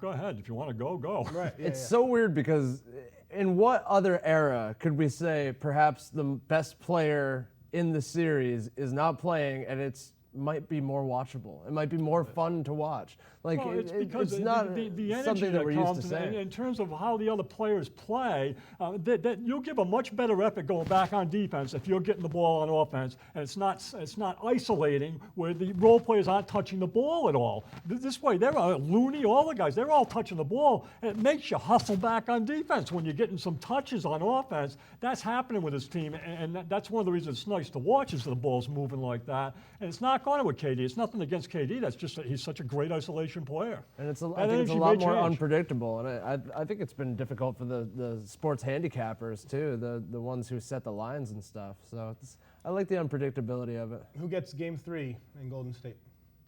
go ahead. If you want to go, go. Right. Yeah, it's so weird because in what other era could we say perhaps the best player in the series is not playing and it's might be more watchable. It might be more fun to watch. It's because it's not the energy something that we're used to saying. In terms of how the other players play, that you'll give a much better effort going back on defense if you're getting the ball on offense, and it's not isolating where the role players aren't touching the ball at all. This way, they're Looney, all the guys, they're all touching the ball, and it makes you hustle back on defense when you're getting some touches on offense. That's happening with this team, and that's one of the reasons it's nice to watch is the ball's moving like that. And it's not going with KD. It's nothing against KD. That's just that he's such a great isolation player. And I think it's a lot more unpredictable. And I think it's been difficult for the sports handicappers too, the ones who set the lines and stuff. So I like the unpredictability of it. Who gets Game 3 in Golden State?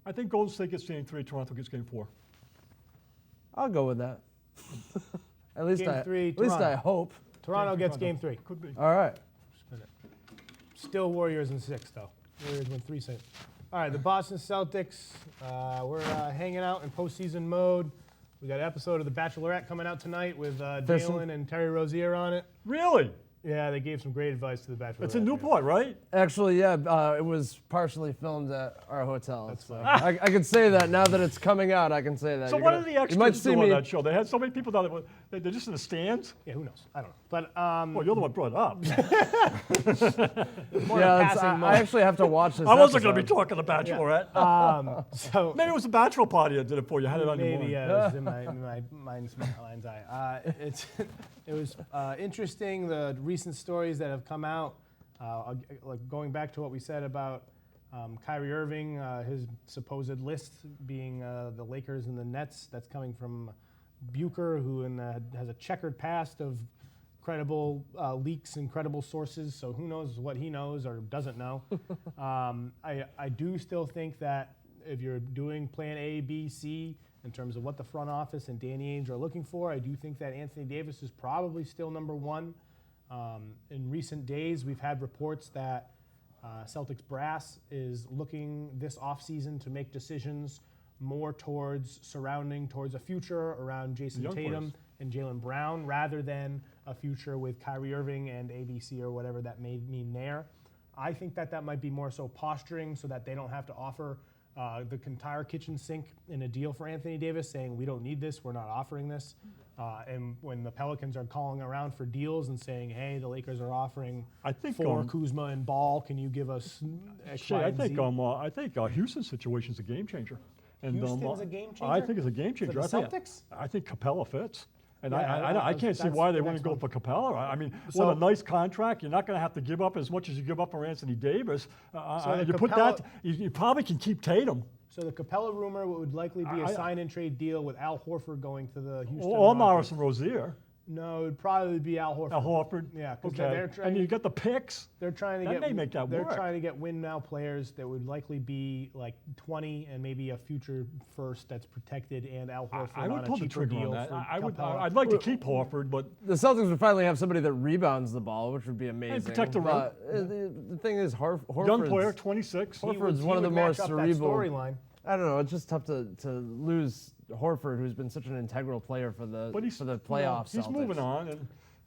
I think Golden State gets game 3, Toronto gets game 4. I'll go with that. At least Game 3, at least I Toronto. hope. Toronto gets game 3. Could be. All right. Spin it. Still Warriors in 6, though. Warriors win 3 6. All right, the Boston Celtics. We're hanging out in postseason mode. We got an episode of The Bachelorette coming out tonight with Jalen and Terry Rozier on it. Really? Yeah, they gave some great advice to The Bachelorette. It's in Newport, right? Actually, yeah, it was partially filmed at our hotel. That's so fine. I can say that now that it's coming out. I can say that. So You're what gonna- did the you might extras see do on me. that show? They had so many people down there. They're just in the stands? Yeah, who knows? I don't know. But Well, you're the one brought it up. more Yeah, passing I mode. actually have to watch this. I wasn't going to be episode. talking to Bachelorette. So Maybe it was the bachelor party that did it for you. Had it on your maybe mind. it was in my mind's eye. It was interesting, the recent stories that have come out. Like going back to what we said about Kyrie Irving, his supposed list being the Lakers and the Nets. That's coming from Bucher, who has a checkered past of credible leaks and credible sources. So who knows what he knows or doesn't know. I do still think that if you're doing plan A, B, C, in terms of what the front office and Danny Ainge are looking for, I do think that Anthony Davis is probably still number one. In recent days, we've had reports that Celtics brass is looking this offseason to make decisions more towards a future around Jason Young Tatum players. and Jaylen Brown rather than a future with Kyrie Irving and ABC or whatever that may mean there. I think that might be more so posturing so that they don't have to offer the entire kitchen sink in a deal for Anthony Davis, saying we don't need this, we're not offering this. And when the Pelicans are calling around for deals and saying, hey, the Lakers are offering I think, for Kuzma and Ball, can you give us X, Shay, Y, I and think Z? Houston's situation's a game changer. And, Houston's a game I changer think it's a game changer. for the Celtics? I think Capella fits. And Yeah, I can't see that's why the they next wouldn't go one. for Capella. I mean, So- what a nice contract. You're not going to have to give up as much as you give up for Anthony Davis. the You put Capella- that, you probably can keep Tatum. So the Capella rumor would likely be a sign-and-trade deal with Al Horford going to the Houston Or Rockets. Morrison Rozier. No, it would probably be Al Horford. Al Horford. Yeah, 'cause Okay. they're trying And to- you got the picks. They're trying to That get. may make that they're work. trying to get win now players that would likely be like 20 and maybe a future first that's protected and Al Horford I would on a pull the cheaper trigger deal on that. for Capella. I'd like to keep Horford, but The Celtics would finally have somebody that rebounds the ball, which would be amazing. protect the rim. But the thing is, Horford's young player, 26. He Horford's would- one of he the would more match up that cerebral. storyline. I don't know. It's just tough to lose Horford, who's been such an integral player for the But he's, for the you know, playoffs. he's moving on. And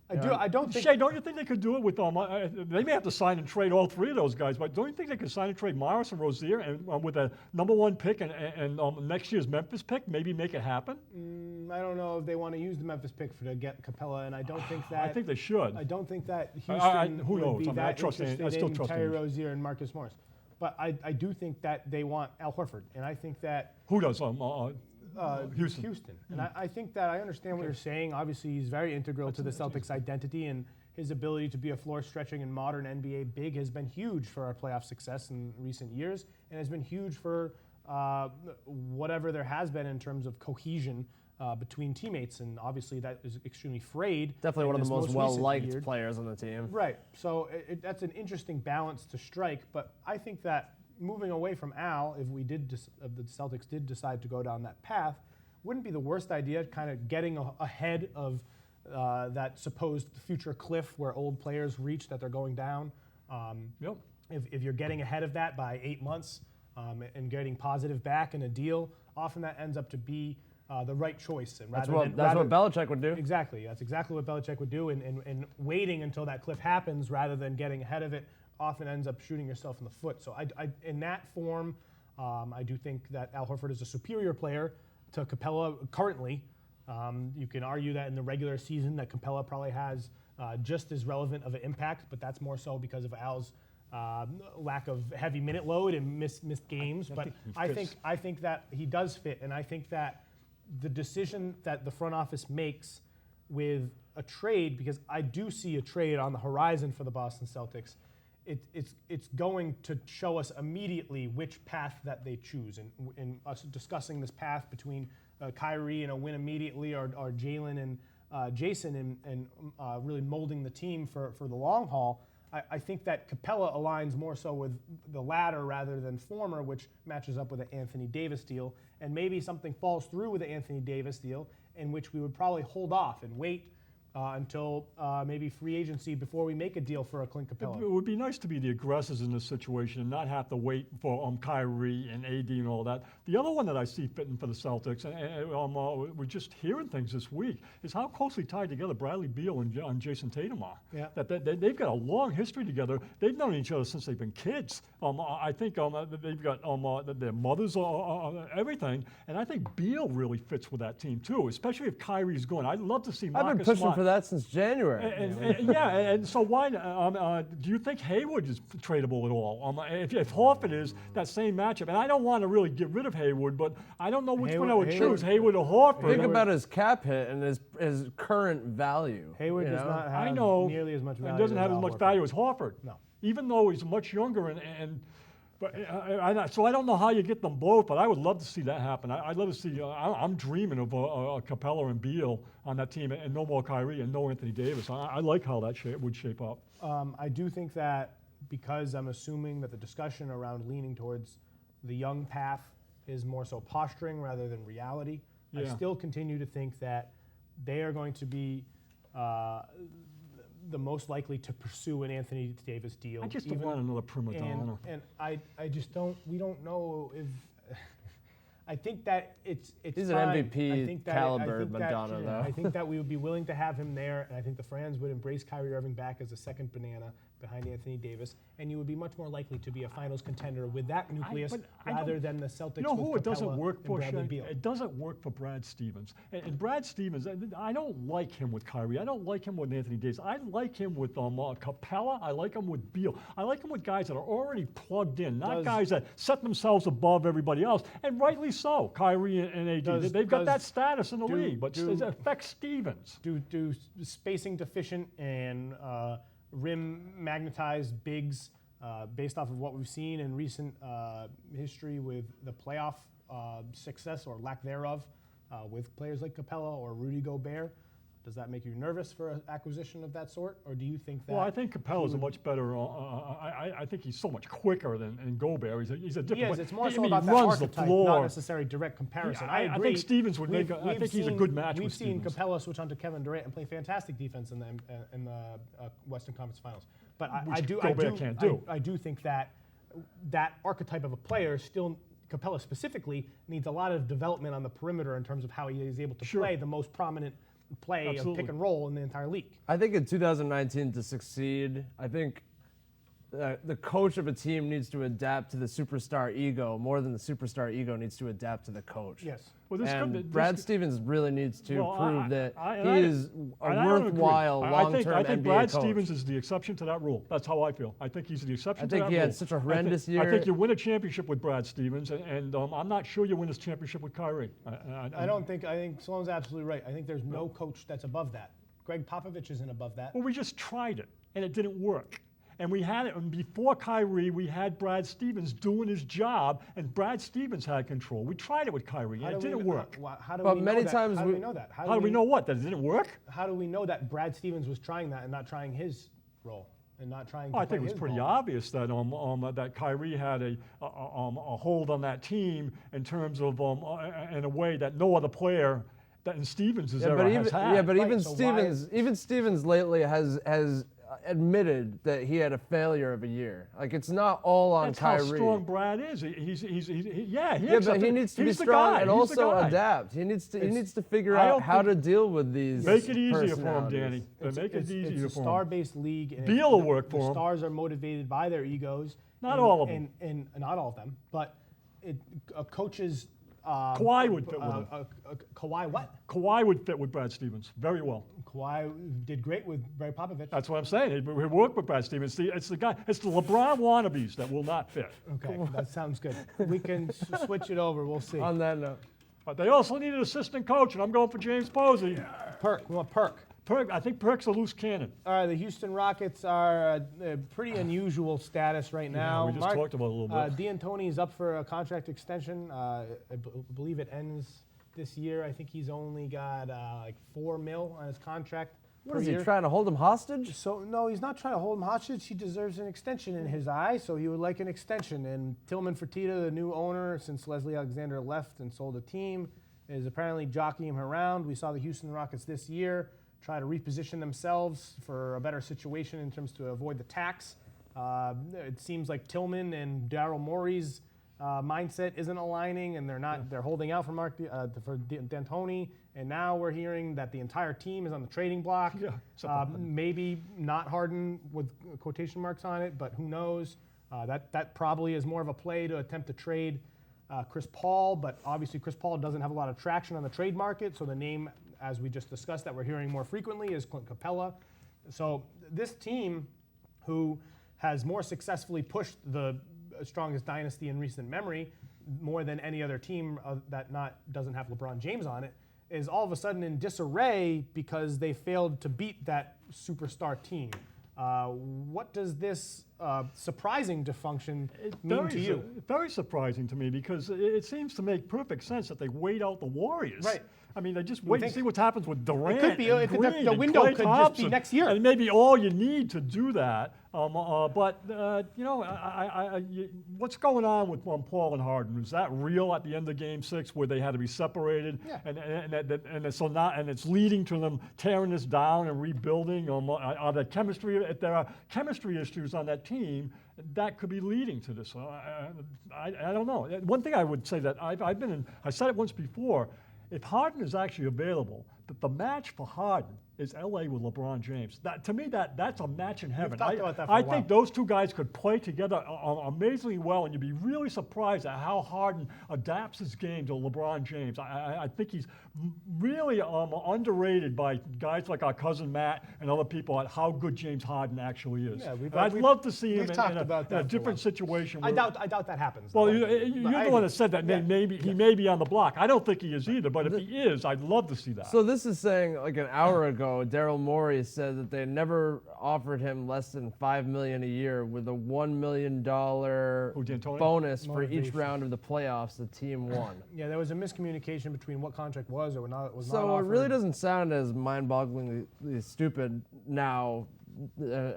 I don't think. Shay, don't you think they could do it with they may have to sign and trade all three of those guys, but don't you think they could sign and trade Morris and Rozier and with a #1 pick and next year's Memphis pick, maybe make it happen? I don't know if they want to use the Memphis pick to get Capella, and I don't think that. I think they should. I don't think that Houston who would knows? be I mean, that I trust interested I still in trust Terry Ainge. Rozier and Marcus Morris. But I do think that they want Al Horford, and I think that Who does? Houston. And I think that I understand what you're saying. Obviously, he's very integral to the Celtics' identity, and his ability to be a floor-stretching and modern NBA big has been huge for our playoff success in recent years, and has been huge for whatever there has been in terms of cohesion between teammates. And obviously, that is extremely frayed. Definitely in one of this the most recent well-liked year. players on the team. Right. So that's an interesting balance to strike. But I think that moving away from Al, if the Celtics did decide to go down that path, wouldn't be the worst idea. Kind of getting ahead of that supposed future cliff where old players reach that they're going down. Yep. If you're getting ahead of that by 8 months and getting positive back in a deal, often that ends up to be the right choice. And That's rather what Belichick would do. Exactly. That's exactly what Belichick would do. And waiting until that cliff happens rather than getting ahead of it often ends up shooting yourself in the foot. So I in that form, I do think that Al Horford is a superior player to Capella currently. You can argue that in the regular season that Capella probably has just as relevant of an impact, but that's more so because of Al's lack of heavy minute load and missed games. But I think that he does fit, and I think that the decision that the front office makes with a trade, because I do see a trade on the horizon for the Boston Celtics, it's going to show us immediately which path that they choose. And us discussing this path between Kyrie and a win immediately, or Jalen and Jason, and really molding the team for the long haul, I think that Capella aligns more so with the latter rather than former, which matches up with the Anthony Davis deal. And maybe something falls through with the Anthony Davis deal, in which we would probably hold off and wait until maybe free agency before we make a deal for a Clint Capella. It would be nice to be the aggressors in this situation and not have to wait for Kyrie and AD and all that. The other one that I see fitting for the Celtics, and we're just hearing things this week, is how closely tied together Bradley Beal and Jason Tatum are. Yeah. That they've got a long history together. They've known each other since they've been kids. I think they've got their mothers, everything, and I think Beal really fits with that team too, especially if Kyrie's going. I'd love to see Marcus I've been pushing Smart. for that since January. And so why? Do you think Hayward is tradable at all? If Horford is that same matchup, and I don't want to really get rid of Hayward, but I don't know which one I would choose, Hayward or Horford. Think about his cap hit and his current value. Hayward does not have nearly as much value. He doesn't have as much value as Horford. No. Even though he's much younger so I don't know how you get them both, but I would love to see that happen. I'd love to see. I'm dreaming of a Capella and Beal on that team, and no more Kyrie and no Anthony Davis. I like how that would shape up. I do think that because I'm assuming that the discussion around leaning towards the young path is more so posturing rather than reality. I still continue to think that they are going to be the most likely to pursue an Anthony Davis deal. I just don't want another prima donna. And I just don't. We don't know if. I think that it's He's fine. an MVP caliber Madonna, though. I think that we would be willing to have him there, and I think the fans would embrace Kyrie Irving back as a second banana behind Anthony Davis, and you would be much more likely to be a finals contender with that nucleus rather than the Celtics. You know who with it doesn't Capella work for? Bradley Beal. It doesn't work for Brad Stevens. And Brad Stevens, I don't like him with Kyrie. I don't like him with Anthony Davis. I like him with Capella. I like him with Beal. I like him with guys that are already plugged in, not guys that set themselves above everybody else. And rightly so. Kyrie and AD, they've got that status in the league, but it affects Stevens. Do spacing deficient and rim magnetized bigs, based off of what we've seen in recent history with the playoff success or lack thereof with players like Capella or Rudy Gobert, does that make you nervous for an acquisition of that sort, or do you think that? Well, I think Capella's a much better. I think he's so much quicker than Gobert. He's a different. He is. It's more so he about that runs the archetype, floor. not necessarily direct comparison. Yeah, I agree. I think Stevens would make. I think he's a good match We've with seen Stevens. Capella switch onto Kevin Durant and play fantastic defense in the Western Conference Finals. But I do think that archetype of a player still. Capella specifically needs a lot of development on the perimeter in terms of how he is able to play the most prominent play of pick and roll in the entire league. I think in 2019 to succeed, I think the coach of a team needs to adapt to the superstar ego more than the superstar ego needs to adapt to the coach. Yes. Well, Brad Stevens really needs to prove that he is a I worthwhile long-term NBA I think Brad coach. Stevens is the exception to that rule. That's how I feel. I think he's the exception to that rule. I think he had such a horrendous year. I think you win a championship with Brad Stevens, and I'm not sure you win this championship with Kyrie. I think Sloan's absolutely right. I think there's no coach that's above that. Greg Popovich isn't above that. Well, we just tried it, and it didn't work. And we had it, and before Kyrie, we had Brad Stevens doing his job, and Brad Stevens had control. We tried it with Kyrie, and it didn't work. How do But we many know times that? How do we know that? How do we know what? That it didn't work? How do we know that Brad Stevens was trying that and not trying his role and not trying? I think it was pretty obvious that that Kyrie had a hold on that team in terms of in a way that no other player that in Stevens has ever had. Yeah, but even so even Stevens lately has admitted that he had a failure of a year. Like, it's not all on That's Kyrie. how strong Brad is. Yeah, but he needs to be strong and also adapt. He needs to figure out how to deal with these. Make it easier for him, Danny. Make it easier for him. It's a star-based league. And Beal will work for him. Stars are motivated by their egos. Not all of them. And not all of them, but a coach's. Kawhi would fit with him. Kawhi what? Kawhi would fit with Brad Stevens very well. Kawhi did great with Greg Popovich. That's what I'm saying. He worked with Brad Stevens. It's the LeBron wannabes that will not fit. Okay, that sounds good. We can switch it over. We'll see. On that note. But they also need an assistant coach, and I'm going for James Posey. Perk. We want Perk. I think Perk's a loose cannon. All right, the Houston Rockets are a pretty unusual status right now. We just talked about it a little bit. D'Antoni is up for a contract extension. I believe it ends this year. I think he's only got like $4 million on his contract What per is he year. trying to hold him hostage? So no, he's not trying to hold him hostage. He deserves an extension in his eyes, so he would like an extension. And Tillman Fertitta, the new owner, since Leslie Alexander left and sold the team, is apparently jockeying him around. We saw the Houston Rockets this year try to reposition themselves for a better situation in terms to avoid the tax. It seems like Tillman and Daryl Morey's mindset isn't aligning, and they're holding out for D'Antoni. And now we're hearing that the entire team is on the trading block. Yeah, maybe not Harden with quotation marks on it, but who knows? That probably is more of a play to attempt to trade Chris Paul, but obviously Chris Paul doesn't have a lot of traction on the trade market, so the name, as we just discussed, that we're hearing more frequently is Clint Capella. So this team, who has more successfully pushed the strongest dynasty in recent memory, more than any other team that doesn't have LeBron James on it, is all of a sudden in disarray because they failed to beat that superstar team. What does this surprising dysfunction mean to you? Very surprising to me, because it seems to make perfect sense that they wait out the Warriors. Right. I mean, they just wait and see what happens with Durant. It could be and Green the and window Klay could Thompson, just be next year. and maybe all you need to do that. What's going on with Paul and Harden? Is that real at the end of Game 6, where they had to be separated, Yeah. and it's leading to them tearing this down and rebuilding? Are there chemistry? If there are chemistry issues on that team, that could be leading to this. I don't know. One thing I would say that I said it once before. If Harden is actually available, the match for Harden is LA with LeBron James. To me, that's a match in heaven. talked about that for a I while. think those two guys could play together amazingly well, and you'd be really surprised at how Harden adapts his game to LeBron James. I think he's really underrated by guys like our cousin Matt and other people at how good James Harden actually is. Yeah, I'd love to see him talked in about a that for a different while. situation. I doubt that happens. Well, though. you're the one that said that he may be on the block. I don't think he is either, but if he is, I'd love to see that. So this is saying, like an hour ago, Daryl Morey said that they never offered him less than $5 million a year with a $1 million bonus for each Motivation. round of the playoffs the team won. Yeah, there was a miscommunication between what contract was or was not So it offered. really doesn't sound as mind-bogglingly stupid now than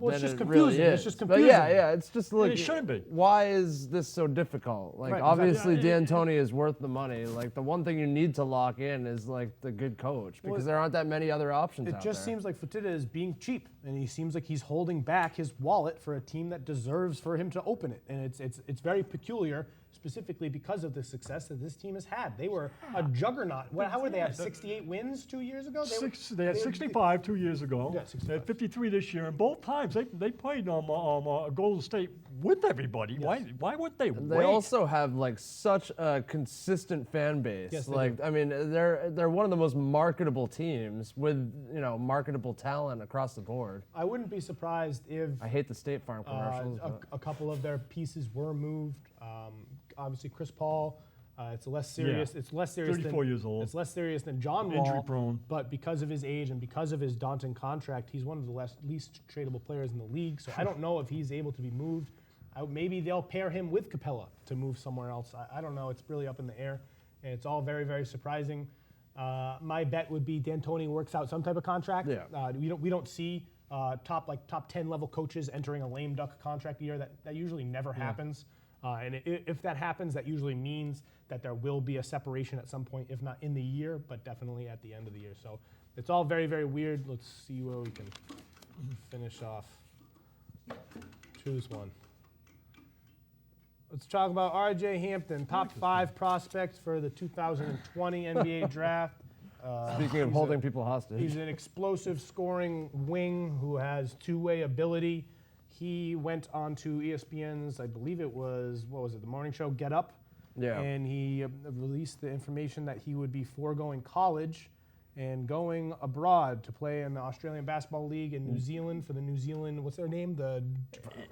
it's just it confusing. really is. It's just But confusing. yeah, it's just like, it shouldn't be. why is this so difficult? Like, Right, obviously, exactly. D'Antoni is worth the money. Like, the one thing you need to lock in is like the good coach, because there aren't that many other options It out just there. seems like Fertitta is being cheap, and he seems like he's holding back his wallet for a team that deserves for him to open it. And it's very peculiar, specifically because of the success that this team has had. They were a juggernaut. How were they at 68 wins 2 years ago? They had 65 2 years ago. Yeah, 65. They had 53 this year, and both times they played Golden State with everybody. Yes. Why would they They wait? also have like such a consistent fan base. Yes, they like do. I mean, they're one of the most marketable teams with marketable talent across the board. I wouldn't be surprised if I hate the State Farm commercials. but a couple of their pieces were moved. Obviously, Chris Paul. It's less serious. Yeah. It's less serious. 34 years old. It's less serious than John Wall. Injury prone. But because of his age and because of his daunting contract, he's one of the least tradable players in the league. So I don't know if he's able to be moved. Maybe they'll pair him with Capella to move somewhere else. I don't know. It's really up in the air, and it's all very, very surprising. My bet would be D'Antoni works out some type of contract. Yeah. We don't see top 10 level coaches entering a lame duck contract year. That usually never happens. And if that happens, that usually means that there will be a separation at some point, if not in the year, but definitely at the end of the year. So it's all very, very weird. Let's see where we can finish off. Choose one. Let's talk about R.J. Hampton, top 5 prospects for the 2020 NBA draft. Speaking of holding people hostage, He's an explosive scoring wing who has two-way ability. He went on to ESPN's, I believe it was, the morning show, Get Up. Yeah. And he released the information that he would be foregoing college and going abroad to play in the Australian Basketball League in New Zealand for the New Zealand, what's their name? The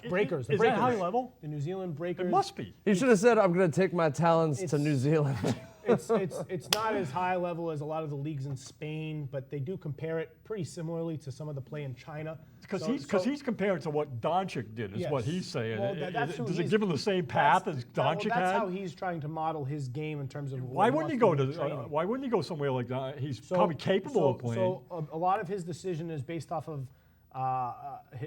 Breakers. Is that high level? The New Zealand Breakers. It must be. he should have said, "I'm going to take my talents to New Zealand." It's not as high level as a lot of the leagues in Spain, but they do compare it pretty similarly to some of the play in China. Because he's comparing to what Doncic did, is what he's saying. Well, Does it give him the same path as Doncic had? That's how he's trying to model his game in terms of why wouldn't he go why wouldn't he go somewhere like that? He's probably capable of playing. So a lot of his decision is based off of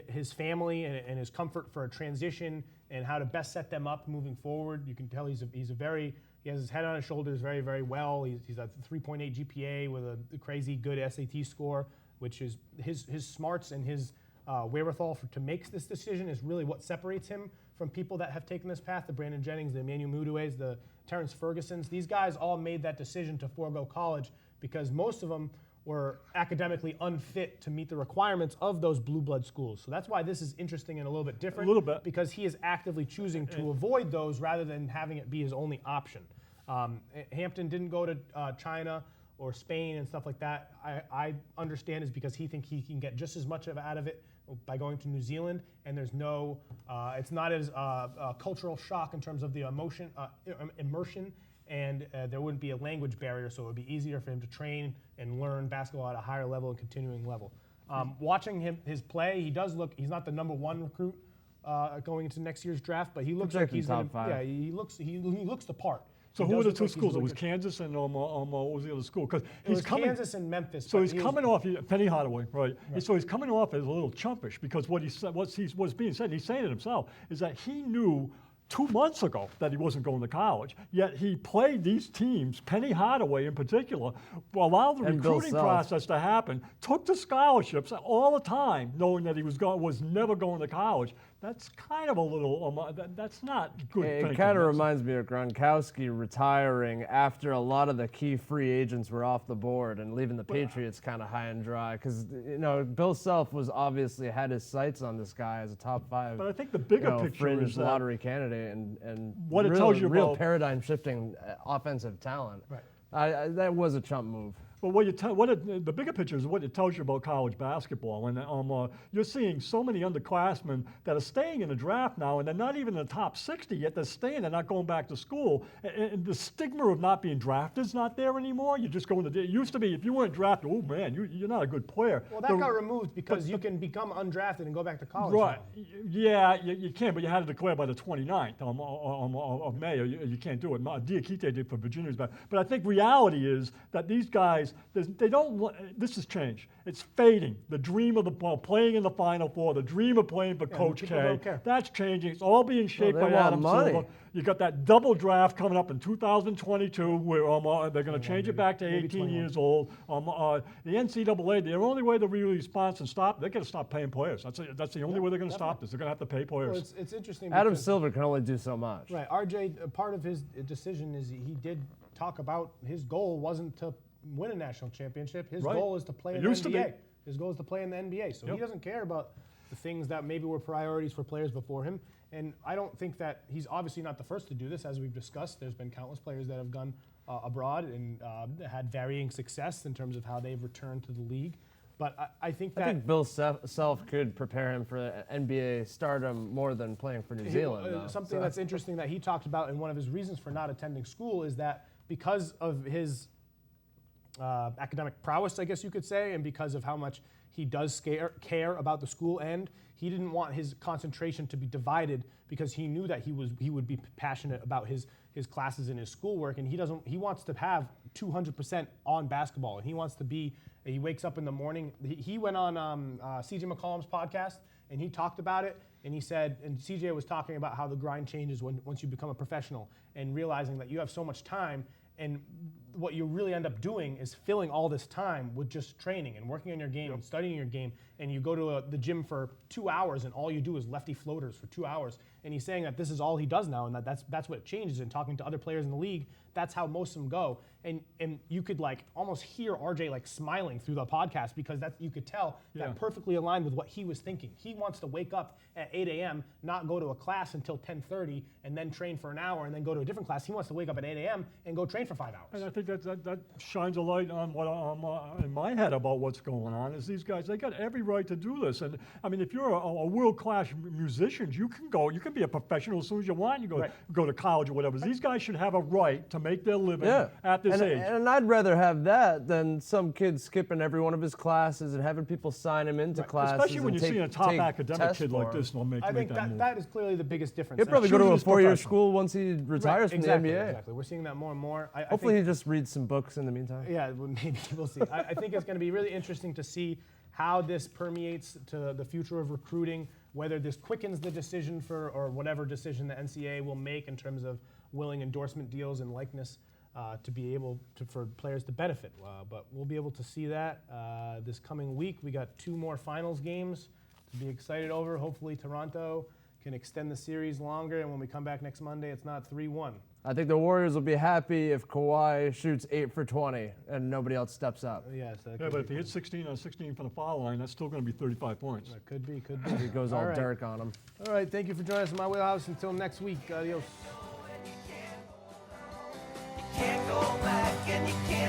his family and his comfort for a transition and how to best set them up moving forward. You can tell he has his head on his shoulders very, very well. He's a 3.8 GPA with a crazy good SAT score, which is his smarts and his wherewithal to make this decision is really what separates him from people that have taken this path. The Brandon Jennings, the Emmanuel Mudues, the Terrence Fergusons. These guys all made that decision to forego college because most of them were academically unfit to meet the requirements of those blue blood schools. So that's why this is interesting and a little bit different. A little bit. Because he is actively choosing to avoid those rather than having it be his only option. Hampton didn't go to China or Spain and stuff like that. I understand is because he thinks he can get just as much out of it by going to New Zealand, and there's no, it's not as cultural shock in terms of the immersion, and there wouldn't be a language barrier, so it would be easier for him to train and learn basketball at a higher level and continuing level. Watching his play, he's not the number 1 recruit going into next year's draft, but he looks like he's top 5. Yeah, he looks the part. So who were the two schools? It was Kansas and what was the other school? Because he's coming. Kansas and Memphis. So he's coming off Penny Hardaway, right? So he's coming off as a little chumpish because what's being said, he's saying it himself, is that he knew 2 months ago that he wasn't going to college, yet he played these teams, Penny Hardaway in particular, allowed the recruiting process to happen, took the scholarships all the time, knowing that he was never going to college. That's kind of a little, that's not good thinking. It kind of reminds me of Gronkowski retiring after a lot of the key free agents were off the board and leaving the Patriots kind of high and dry. Because, Bill Self was obviously had his sights on this guy as a top 5 but I think the bigger picture fringe is lottery candidate and what it tells you real about paradigm shifting offensive talent. Right. That was a chump move. But the bigger picture is what it tells you about college basketball. And you're seeing so many underclassmen that are staying in the draft now, and they're not even in the top 60 yet. They're staying. They're not going back to school. And the stigma of not being drafted is not there anymore. You're just going to. It used to be if you weren't drafted, oh man, you're not a good player. Well, that got removed because you can become undrafted and go back to college. Right. Now. Yeah, you can, but you had to declare by the 29th of May. Or you can't do it. Diakite did for Virginia's back. But I think reality is that these guys, they don't. This has changed. It's fading. The dream of the ball, playing in the Final Four, the dream of playing for Coach K, that's changing. It's all being shaped by Adam Silver. You got that double draft coming up in 2022 where they're going to change it back to 18 years old. The NCAA, the only way to really respond and stop, they're going to stop paying players. That's the only way they're going to stop this. They're going to have to pay players. Well, it's interesting. Adam Silver can only do so much. Right. RJ, part of his decision is he did talk about his goal wasn't to win a national championship. His goal is to play in the NBA. His goal is to play in the NBA. So he doesn't care about the things that maybe were priorities for players before him. And I don't think that he's obviously not the first to do this. As we've discussed, there's been countless players that have gone abroad and had varying success in terms of how they've returned to the league. But I think Bill Self could prepare him for NBA stardom more than playing for New Zealand. Something that's interesting that he talked about, and one of his reasons for not attending school is that because of his academic prowess, I guess you could say, and because of how much he does care about the school end, he didn't want his concentration to be divided because he knew that he would be passionate about his classes and his schoolwork, and he wants to have 200% on basketball, and he wakes up in the morning. He went on CJ McCollum's podcast, and he talked about it, and he said, and CJ was talking about how the grind changes once you become a professional and realizing that you have so much time, and what you really end up doing is filling all this time with just training and working on your game and studying your game, and you go to the gym for 2 hours and all you do is lefty floaters for 2 hours. And he's saying that this is all he does now, and that's what changes. And talking to other players in the league, that's how most of them go. And you could almost hear RJ smiling through the podcast because you could tell that perfectly aligned with what he was thinking. He wants to wake up at 8 a.m., not go to a class until 10:30, and then train for an hour and then go to a different class. He wants to wake up at 8 a.m. and go train for 5 hours. And I think think that shines a light on what in my head about what's going on. Is these guys, they got every right to do this. And I mean, if you're a world-class musician, you can be a professional as soon as you want. You go to college or whatever. These guys should have a right to make their living at this age. And I'd rather have that than some kid skipping every one of his classes and having people sign him into classes. Especially when and you're seeing a top take academic kid like for this, they'll make I think that move. that is clearly the biggest difference. He'll probably go to a chooses 4-year professional. school once he retires from the NBA. Exactly. We're seeing that more and more. I Hopefully think, he just reads some books in the meantime. yeah, well, maybe we'll see. I think it's going to be really interesting to see how this permeates to the future of recruiting, whether this quickens the decision or whatever decision the NCAA will make in terms of willing endorsement deals and likeness to be able for players to benefit. But we'll be able to see that this coming week. We got 2 more finals games to be excited over. Hopefully Toronto can extend the series longer, and when we come back next Monday, it's not 3-1. I think the Warriors will be happy if Kawhi shoots 8 for 20 and nobody else steps up. Yes, that Yeah, could but be if he hits 16 on 16 from the foul line, that's still going to be 35 points. That could be. He goes all right. Dirk on him. All right, thank you for joining us in my wheelhouse. Until next week, adios. Can't go back and you can't